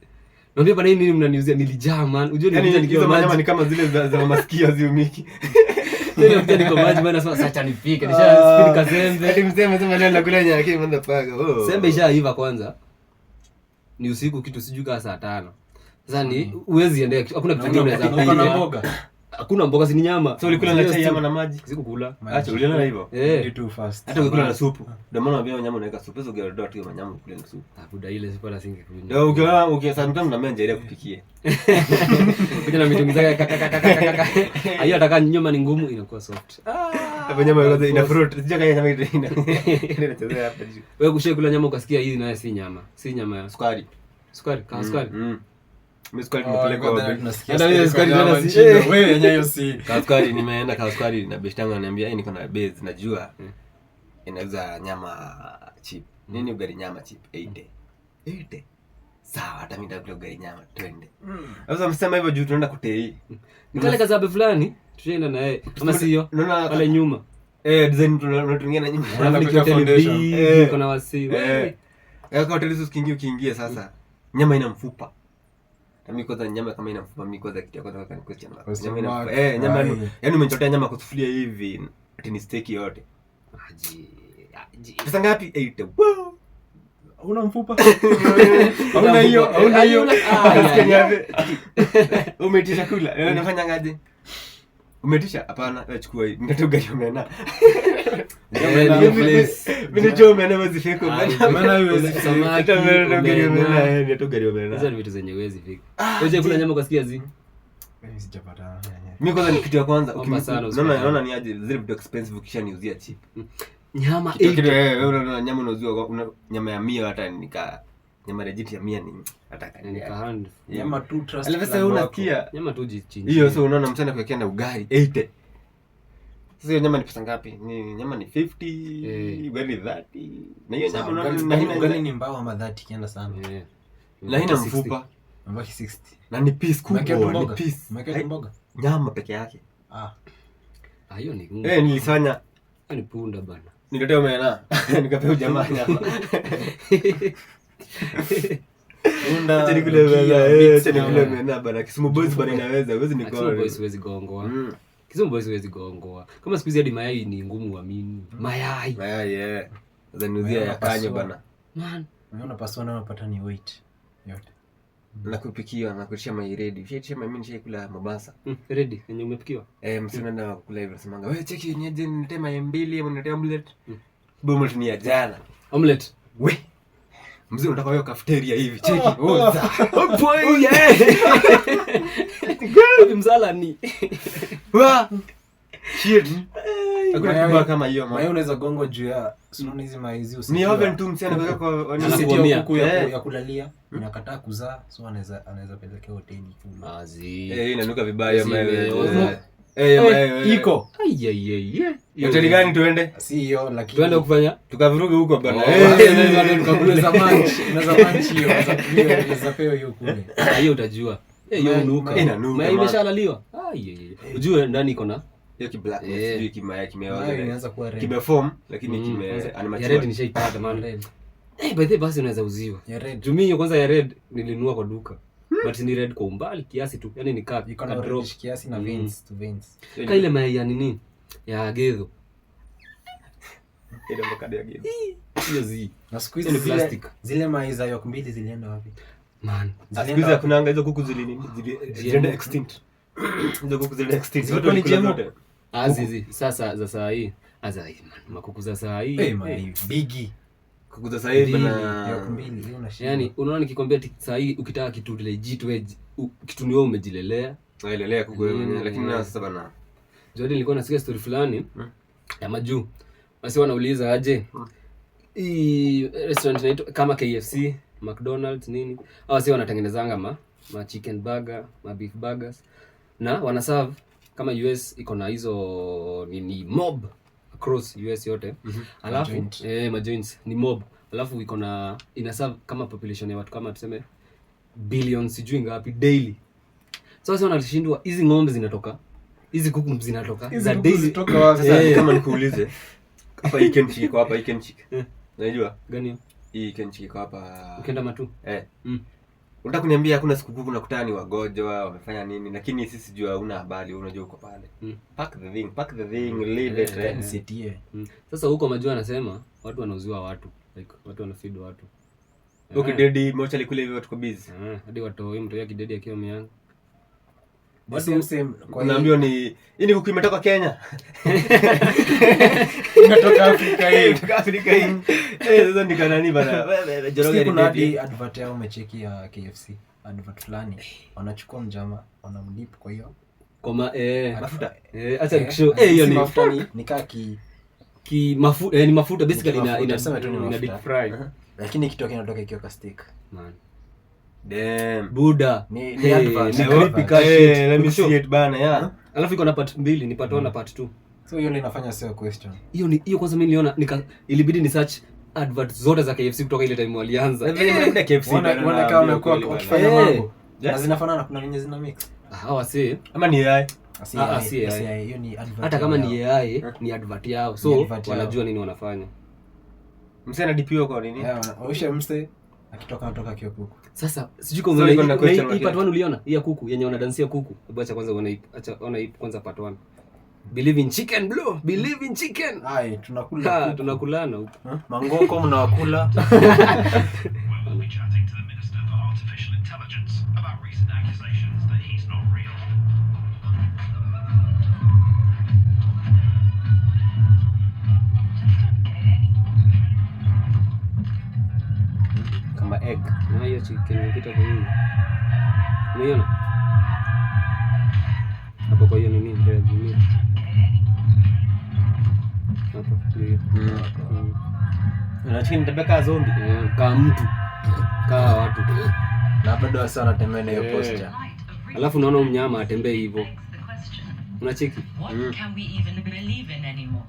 Naambia bana nini mnaniuzia nilijaa man. Unajua nilikuja nikiwa maji. Nyama ni kama zile za masikio ziumiki. Nilikuja niko maji bana sasa acha nipike. Nisha spin kazembe. Hadi msema leo nakula nyama yake manda paka. Sembe ishaiva kwanza. Ni usiku kitu sijui kama saa 5. Sasa ni uwezi endea, hakuna kitu kingine unaweza kula. Kuna mboga. Hakuna mboga, si ni nyama. So ulikula na chai ama na maji? Sikukula. Acha uliona hivyo. Too fast. Hata ukikula na supu. Ndio maana naambia nyama unaweka supu, sio ungeondoa tu nyama ukule na supu. Buda ile sipo na singe kunywa. Ndio ukiwa sometimes na menja ile kupikia. Kuja na mitungi zake kaka. Hiyo ataka nyama ni ngumu inakuwa soft. Hapo nyama yote ina fruit. Sija kaya nyama ile inachezea hapa juu. Wewe kushekula nyama ukasikia hii nayo si nyama. Si nyama ya sukari. Sukari, kama sukari. Mimi sukari nimepeleka wapi? Hata mimi sukari ndio si. Wewe yenyewe hiyo si. Sukari nimeenda kwa sukari na best yangu ananiambia niko na base najua. Inauza nyama cheap. Nini ugali nyama cheap 80. Sawa hata mimi ndio ugali nyama 20. Sasa msema hivyo juu tunaenda kutei. Nikale kazabe fulani, tutaenda na yeye. Kama sio pale nyuma. Design tunatumia na nyuma. Tunapiga television, kuna wasi. Kwa hoteli ukiingia sasa nyama ina mfupa. Mimi kwanza nyama kama ina mfupa mimi kwanza kitu ya kwanza kan question mark. Nyama ina mfupa. Nyama yani umechotea nyama kwa sufuria hivi ati ni steak yote. Aji. Pesa ngapi? 80. Wow. Una mfupa? Hauna hiyo. Ah, Umeitisha kula. Wewe unafanya ngaje? Umeitisha? Hapana, chukua hii. Nitatoka hiyo mena. Mimi ndio mena huwezi fika. Maana huwezi samaki. Nitatoka hiyo mena. Hizo ni vitu zenye huwezi fika. Wewe kuna nyama ukasikia zi? Mimi sijapata. Mimi kwanza ni kitu ya kwanza. Naona ni aje zile vitu expensive ukishaniuzia cheap. Nyama Wewe unaona nyama unauzia nyama ya 100 hata nika nyama legit ya 100 ni hata kanini. Nyama tu trust. Alafu sasa unasikia Nyama tu jichinja. hiyo sasa unaona mchana kuwekea na ugali 80. Sasa hiyo nyama ni pesa ngapi? Ni nyama ni 50, ugali 30. Na hiyo nyama unaona ugali ni mbao ama 30 kienda sana. Na haina mfupa. Mbaki 60. Na ni piece kubwa, ni piece. Maki mboga. Nyama peke yake. Hiyo ni ngumu. Nilifanya ni punda bana. Niletea mena. Nikapea jamaa nyama. Punda. Acha nikule mena. Acha nikule mena bana. Kisumu boys bana inaweza. Huwezi nikoa. Kisumu boys huwezi gongoa. Kisumu boys huwezi gongoa. Kama siku hizi hadi mayai ni ngumu kuamini. Mayai. Mayai Sasa niuzia ya kanyo bana. Man, unaona paswa na unapata ni weight yote. Na kupikiwa na kutisha mayai ready. Ushaitishia mimi nishakula Mombasa. Ready yenye umepikiwa? Msina na kula hivyo semanga. Wewe cheki nyeje niletee mayai 2 ama niletee omelette. Bomo ni ya jana. Omelette. We. Mzee unataka hiyo cafeteria hivi. Cheki. Oza. Boy yeah. Wapi msala ni? Wa. Shit. Hakuna kitu kama hiyo mama. Wewe unaweza gongo juu ya unaona hizi maizi usiku. Ni oven tu msiana kwa kuku ya kulalia. Inakataa kuzaa, so anaweza pelekea hoteli tu. Azi. Inanuka vibaya mawe. Iko. Hoteli gani tuende? Si hiyo lakini tuende kufanya tukavuruge huko bana. Tukakule zamani. Na zamani hiyo. Unaweza peo hiyo kule. Hiyo utajua. Hiyo unuka. Inanuka. Imeshalaliwa. Ujue ndani iko na hiyo ki black sijui kimaya kimeoza. Inaanza kuwa red. Kimeform lakini animature. Ya red nishaipata man. By the way basi unaweza uziwa. Ya red. Jumio kwanza ya red nilinunua kwa duka. But ni red kwa umbali kiasi tu. Yaani ni cup iko na drop kiasi na veins to veins. Kaile mayai ya nini? Ya gedho. Ile mbokadi ya gedho. Hiyo zi. Na siku hizi ni plastic. Zile mayai za yok mbili zilienda wapi? Man. Siku hizi kuna anga hizo kuku zilienda extinct. Hizo kuku zilienda extinct. Watu ni jemo. Azizi. Sasa za saa hii. Azai man. Makuku za saa hii. Bigi. Kuku za saa hii bana yok mbili hiyo na shida. Yaani unaona nikikwambia saa hii ukitaka kitu legit wewe kitu ni wewe umejilelea. Nailelea kuku wewe lakini na sasa bana. Jodi nilikuwa nasikia story fulani ya majuu. Basi wanauliza aje. Hii restaurant inaitwa kama KFC, McDonald's nini? Hao si wanatengenezanga ma chicken burger, ma beef burgers. Na wana serve kama US iko na hizo ni mob across US yote. Alafu ma joints ni mob. Alafu iko na ina serve kama population ya watu kama tuseme billions sijui ngapi daily. Sasa wanashindwa hizi ng'ombe zinatoka. Hizi kuku zinatoka. Za daily toka wapi? Sasa kama nikuulize. Hapa hii kenchi iko hapa hii kenchi. Unajua? Gani hiyo? Hii kenchi iko hapa. Ukienda Matu? Unataka kuniambia hakuna siku kuku nakutana ni wagonjwa wamefanya nini lakini sisi jua huna habari unajua uko pale. Pack the thing leave it. Sasa huko majua anasema watu wanauziwa watu like watu wanafeed watu. Okay daddy mocha likule hivyo watu kwa busy. Hadi watu wao mtu yake daddy akiwa mianga. Basi same kwa naambia ni hii kuku imetoka Kenya. Imetoka Afrika hii. Afrika hii. Sasa ni kanani bana. Joroge kuna hadi advert yao umecheki ya KFC. Advert fulani. Wanachukua mjama, wanamdip kwa hiyo. Koma mafuta. Acha nikishow. Hiyo ni mafuta ni ki mafuta ni mafuta basically ina deep fry. Lakini kitu kinatoka ikiwa ka steak. Man. Damn. Buda. Ni advert. Let me see it bana yeah. Alafu iko na part 2, ni part 1 na part 2. So hiyo inafanya sio question. Hiyo kwanza mimi niliona ilibidi ni search advert zote za KFC kutoka ile time walianza. Mimi KFC wana kama wamekuwa wakifanya mambo. Na zinafanana kuna nyingine zina mix. Hawa si ama ni AI. Hiyo ni advert. Hata kama ni AI ni advert yao. So wanajua nini wanafanya. Msee anadipiwa kwa nini? Waisha msee akitoka kio kuku. Sasa sijui kama hii part 1 uliona? Hii ya kuku yenye wanadansia kuku. Hebu acha kwanza ona hii kwanza part 1. Believe in chicken bro. Believe in chicken. Ai, tunakula. Tunakulana huko. Mangoko mnawakula. We'll be chatting to the Minister for Artificial Intelligence about recent accusations that he's not real. Kama egg. Na hiyo chicken inapita kwa nini? Umeona? Hapo kwa hiyo nini ndio nini? Hapo ndio. Unachini tabeka zombie. Kama mtu. Kama watu. Na bado wasa wanatembea na hiyo posture. Alafu unaona mnyama atembee hivyo. Unacheki? What can we even believe in anymore?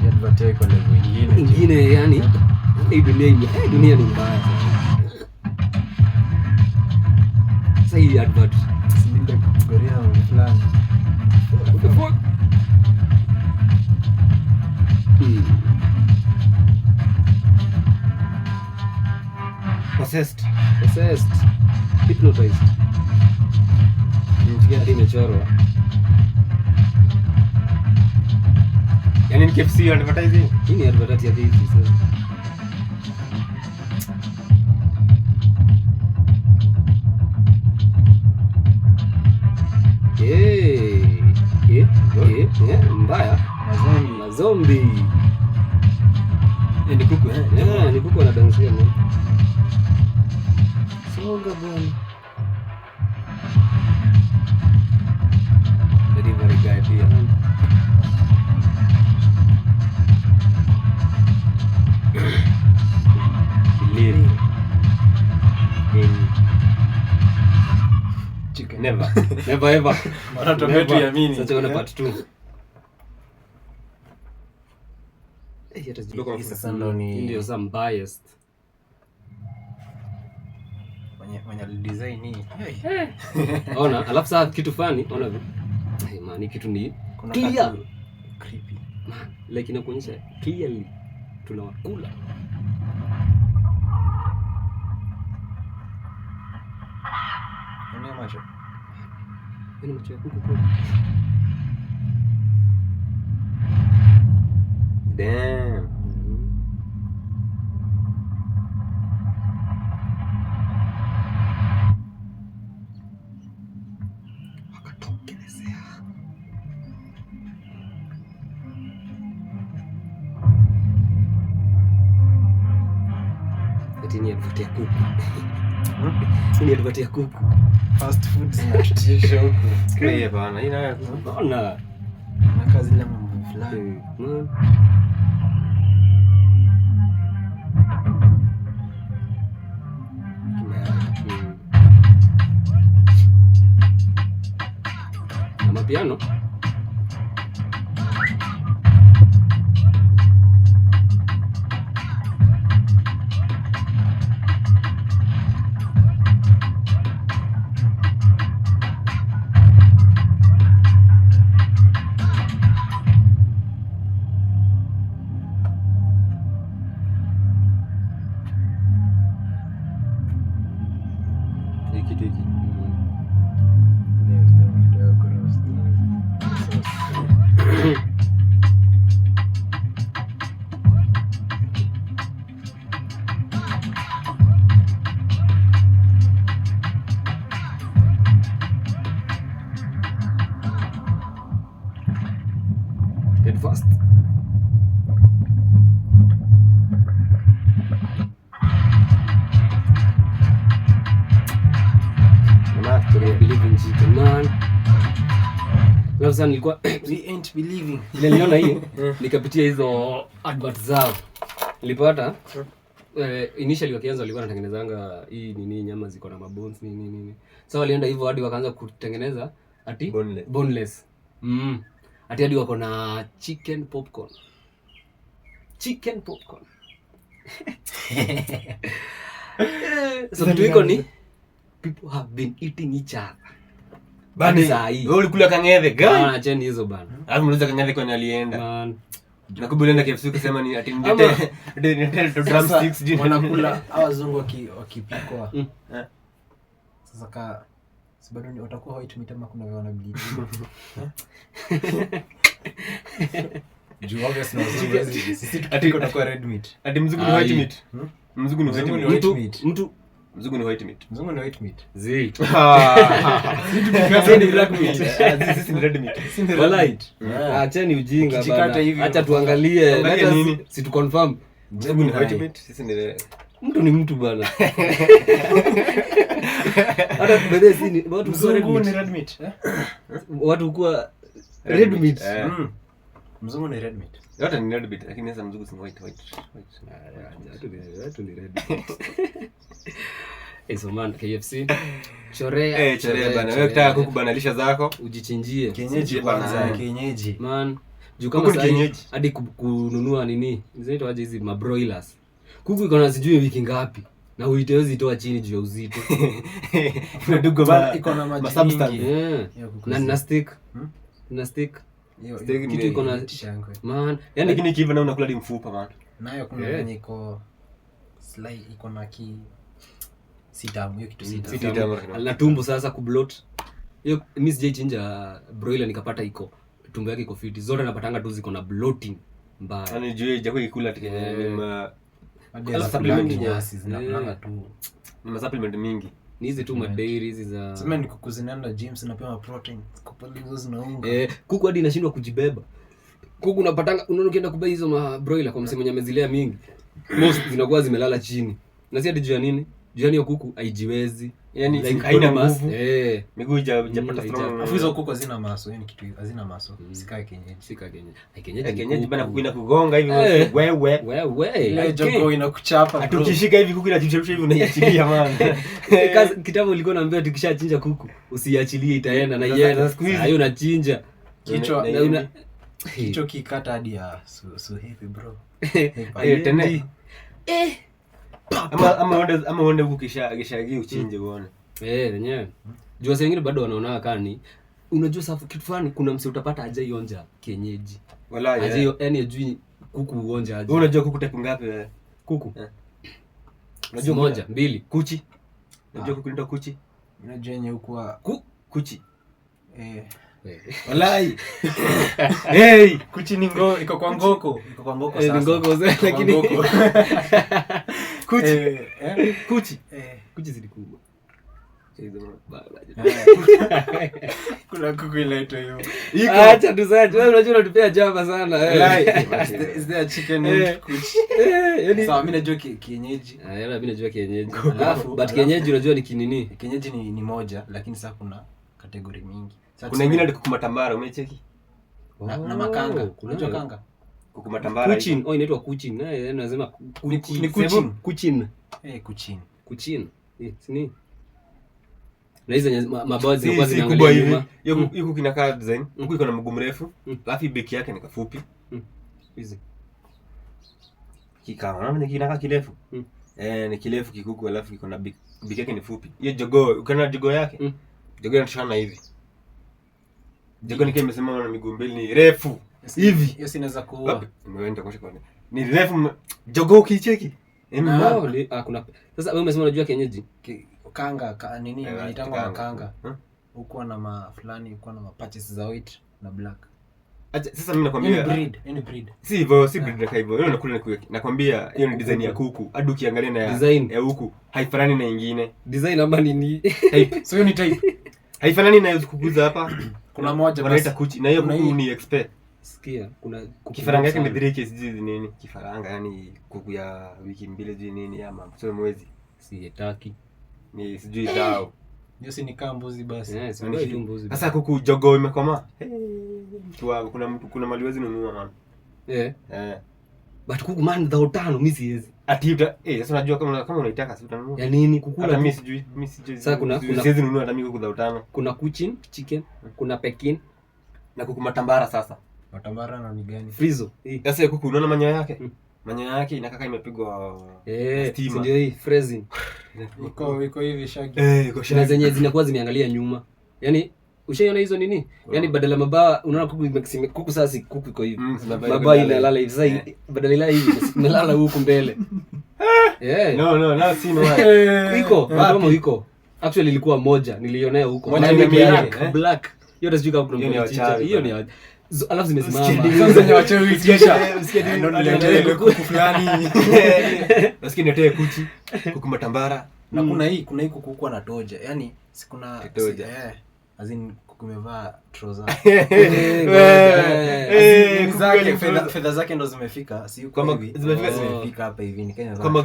Advert iko level Ingine yani hii dunia ni mbaya. Sasa hii advert Sinde kugoria fulani. what the fuck? Possessed. Hypnotized. Hadi imechorwa. Yaani ni KFC advertising. Hii ni advert ya KFC sasa. Mbaya. Mazombi. Ni kuku Ni kuku wanadansia mwana. Songa bwana. Delivery guy pia. Believe in chicken. Never ever. Wanatuambia tuamini. Sasa una part 2. Sasa ndo ni ndio some biased. Mwenye design hii. Ona, alafu sasa kitu fani, ona man, kitu ni Kuna clear. Creepy. Man, like inakuonyesha clearly tunawakula. Ndio macho. Yaani macho ya kuku kwa. Damn. Wakatokelezea. Eti ni advert ya kuku. Ni advert ya kuku. Fast food zinatutisha huku. Clear bana. Hii nayo. Ona. Na kazi ile mambo fulani. Man. Amapiano. Hiki. Ndio gross. Head first. Believe in chicken man. Leo sana nilikuwa We ain't believing. niliona hii nikapitia hizo advert zao. Nilipata initially wakianza walikuwa wanatengenezanga hii nini nyama ziko na mabones nini. So walienda hivyo hadi wakaanza kutengeneza ati boneless. Ati hadi wako na chicken popcorn. So kitu iko ni people have been eating each other. Bani, wewe ulikula kang'ethe gani? Acheni hizo bana. Alafu muuliza kang'ethe kwani alienda. Man, Nakubaliana KFC kusema ni ati nilete drumsticks juu wanakula wazungu wakipikwa. Sasa si bado ni watakuwa white meat ama kuna vile wanabili. Juu obviously sisi tutakuwa red meat. Ati mzungu ni white meat. Mzungu ni white meat. Mzungu ni white meat. Mzungu ni white meat. Zii. Sisi ni black meat. Sisi ni red meat. Walai. Acheni ujinga bana. Acha tuangalie. Let us si tu confirm. Mzungu ni white meat. Sisi ni mtu ni mtu bana. Hata kubede sini watu mzungu ni red meat. Watu kwa red meat. Mzungu ni red meat. Yote ni red meat lakini sasa mzungu si white. Watu ni red. Eso man KFC. Chorea bana. Wewe ukitaka kuku banalisha zako, ujichinjie. Kienyeji kwanza, kienyeji. Man, juu kama sasa hadi kununua nini? Zinaitwa aje hizi mabroilers. Kuku iko na sijui wiki ngapi. Na uitewezi toa chini juu ya uzito. Ndogo bana iko na maji substance. Na stick. Na stick. Hiyo kitu iko na shangwe. Man, yani lakini kiva na unakula hadi mfupa man. Nayo kuna yenye iko slide iko na sitamu, hiyo kitu sitamu. Na tumbo sasa kubloat. Hiyo mimi sijachinja broiler nikapata iko tumbo yake iko fiti. Zote napatanga tu ziko na bloating mbaya. Yaani juu haijako ikula tikenya hadi supplement nyasi zinapanga tu. Ni supplement mingi. Ni hizi tu madairy hizi za sema ni kuku zinaenda gyms napewa protein. Kupanda hizo zinaunga. Kuku hadi inashindwa kujibeba. Kuku unapatanga unaona ukienda kubeba hizo ma broiler kwa msemo nyamezilea mingi. Most zinakuwa zimelala chini. Na si hadi juu ya nini? Juu ya kuku haijiwezi. Yaani haina nguvu. Miguu hajapata strong. Afu hizo kuku hazina maso, yani kitu hazina maso. Sika kienyeji. Kienyeji bana kuina kugonga hivi wewe. Ile jogo inakuchapa. Atukishika hivi kuku inachemsha hivi unaiachilia man. Kazi kitabu ulikuwa unaambia tukishachinja kuku usiachilie itaenda na yeye. Hayo unachinja. Kichwa kikata hadi ya so heavy bro. Tena. Ama uende huko kishagia uchinje uone. Yenyewe. Juu wase wengine bado wanaona kani. Unajua safu kitu fulani kuna mse utapata aje ionja kienyeji. Wallahi. Aje yani ajui kuku uonja aje. Unajua kuku type ngapi wewe? Kuku. Unajua moja, mbili, kuchi. Unajua kuku ndio kuchi? Unajua yenye huko kuchi. Wallahi. Kuchi ni iko kwa ngoko. Iko kwa ngoko sasa. Ni ngoko lakini kuchi. Kuchi. Kuchi zidi kubwa. Kuna kuku inaitwa hiyo. Acha tusaje. Wewe unajua unatupea jamba sana. Is there chicken kuchi? Yani sawa mimi najua kienyeji. Mimi najua kienyeji. Alafu but kienyeji unajua ni kinini? Kienyeji ni moja lakini sasa kuna kategori mingi. Kuna nyingine ni kuku matambara umecheki? Na makanga. Unajua kanga? Kuku matambara. Kuchin. Inaitwa kuchin. Nasema kuchin. Ni kuchin. Kuchin. Kuchin. Kuchin. Sini. Na hizo mabawa zinakuwa zinaangalia nyuma. Hiyo kuku inakaa design. Kuku iko na mguu mrefu, alafu beki yake ni kafupi. Hizi. Kikao, unaona kinakaa kirefu? Ni kirefu kikuku alafu kiko na beki yake ni fupi. Hiyo jogoo, ukiona jogoo yake? Jogoo inatoshana hivi. Jogoo ni kama imesimama na miguu mbili ni refu. Hivi. Hiyo si inaweza kuua. Nimeenda kwa shikoni. Ni refu jogoo kicheki. Kuna sasa wewe umesema unajua kienyeji? Kanga nini inaitangwa kanga. Huko na fulani huko na patches za white na black. Acha sasa mimi nakwambia any breed. Si hivyo, si breed kama hivyo. Wewe unakula nakwambia hiyo ni design ya kuku. Hadi ukiangalia na ya huku haifanani na nyingine. Design ama nini? Type. So hiyo ni type. Haifanani na hizo kuku za hapa. Kuna moja wanaita kuchi na hiyo kuku ni expert. Sikia, kuna kifaranga yake ni 3 kg nini? Kifaranga yani kuku ya wiki mbili juu nini ama sio mwezi. Si taki. Ni sijui dao. Hiyo si ni kama mbuzi basi. Sio tu mbuzi. Sasa kuku jogoo imekoma. Kuna maliwezi nunua man. But kuku man dhao tano mimi siwezi. Ati sasa unajua kama unaitaka si utanunua. Ya nini kukula? Hata mimi sijui. Sasa kuna siwezi nunua hata mimi kuku dhao tano. Kuna kuchin chicken, kuna Pekin na kuku matambara sasa. Matambara na ni gani? Frizo. Sasa kuku unaona manyoya yake? Manyoya yake inakaa kama imepigwa steam. Ndio hii freezing. Iko hivi shagi. Iko shagi. Na zenye zinakuwa zimeangalia nyuma. Yaani Ushaiona hizo nini? Yaani badala mabawa unaona kuku sasa kuku iko hivi. Mabawa inalala hivi sasa badala ile hivi imelala huku mbele. No, si no. Iko, madomo iko. Actually ilikuwa moja, nilionea huko. Moja ni black. Yote sijui kama kuna mchicha. Hiyo ni alafu zimesimama. Sasa zenye wachawi kisha. Usikie ndio niletee kuku fulani. Usikie niletee kuchi, kuku matambara. Na kuna hii kuku na toja. Yaani si kuna azin kumevaa trouser. Zake fedha zake ndo zimefika. Si kama zimefika hapa hivi ni Kenya. Kama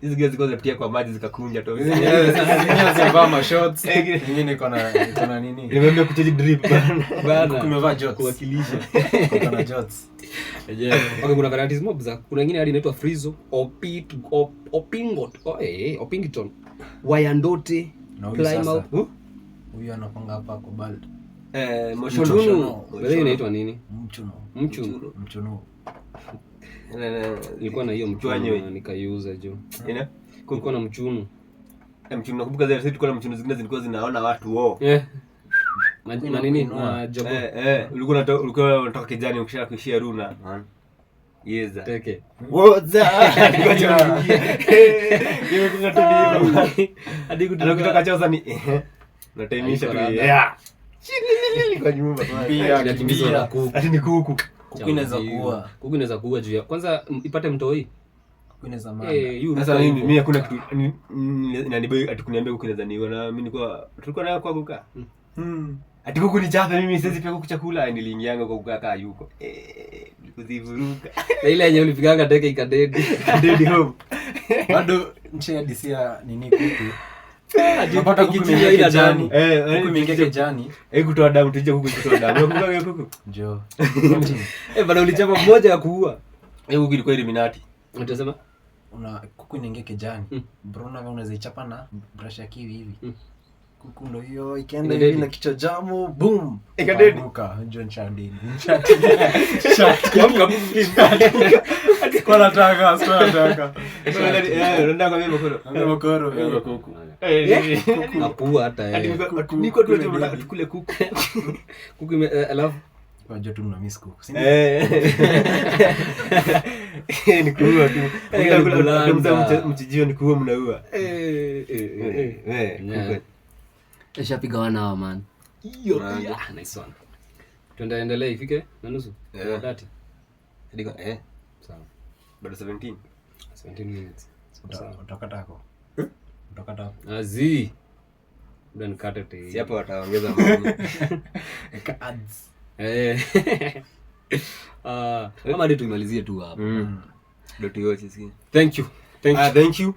hizi ziko zapitia kwa maji zikakunja tu. Zimevaa mashorts. Nyingine iko na nini? Nimeambia kuchaji drip bana. Kumevaa jorts kuwakilisha. Iko na jorts. Okay, kuna varieties mob za kuna nyingine hadi inaitwa Frizo, Opingiton, Wyandotte, Plymouth. Huyu anapanga hapa kwa bald. Mchuno. Wewe inaitwa nini? Mchuno. Nilikuwa na hiyo mchuno nikaiuza jo. Kulikuwa na mchuno. Mchuno nakumbuka zile tulikuwa na mchuno zingine zilikuwa zinaona watu wao. Na nini? Na jogo. Ulikuwa unatoka kijani ukisha kuishia runa. Yeza. Teke. Woza. Hiyo kuna tudio. Hadi kutoka choza ni nataimisha tu. Kwa nyumba. Pia kimbizo la kuku. Ati ni kuku. Kuku inaweza kuua juu ya. Kwanza ipate mtoi. Kuku inaweza maana. Sasa mimi hakuna kitu inaniboy ati kuniambia kuku inaweza niwa na mimi tulikuwa nayo kwa kuka. Ati kuku ni chafa mimi siwezi pia kuku chakula niliingianga kwa kuka kaa yuko. Nikuzivuruka. Na ile yenye ulipiganga teke ikadedi. Dedi home. Bado nchi ya disia nini kuku. Unapata kuku mingi kijani. Kuku mingi kijani. Kutoa damu tuje kuku kutoa damu. Unakumbuka kuku? Njoo. Bado ulichapa mmoja ya kuua. Kuku ilikuwa Illuminati. Unasema kuku inaingia kijani. Bro na unaweza ichapa na brush ya kiwi hivi. Kuku ndo hiyo ikienda hivi na kichwa jamu boom ikadeduka John Chadini kwa nataka ndio kwa mimi mkoro kuku napua hata niko tu tukule kuku alafu wajua tu mna miss kuku ni kuua tu kula mchijio ni kuua mnaua Eshapiga wana hawa man. Hiyo nice one. Tuendelee ifike na nusu. 30. Ndiko sawa. Bado 17 minutes. Utakatako. Azi. Then cut it. Si hapo wataongeza mambo. Ads. Kama ndio tumalizie tu hapa. Ndio tuiache sisi. Thank you. Thank you.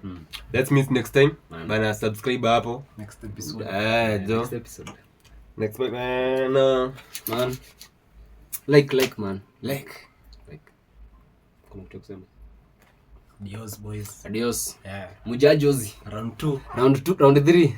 That means next time. Bana subscribe hapo. Next episode. Next episode. Next week man. Like man. Like. Kuna kitu kusema. Adios boys. Adios. Yeah. Mujajozi. Round 2. Round 3.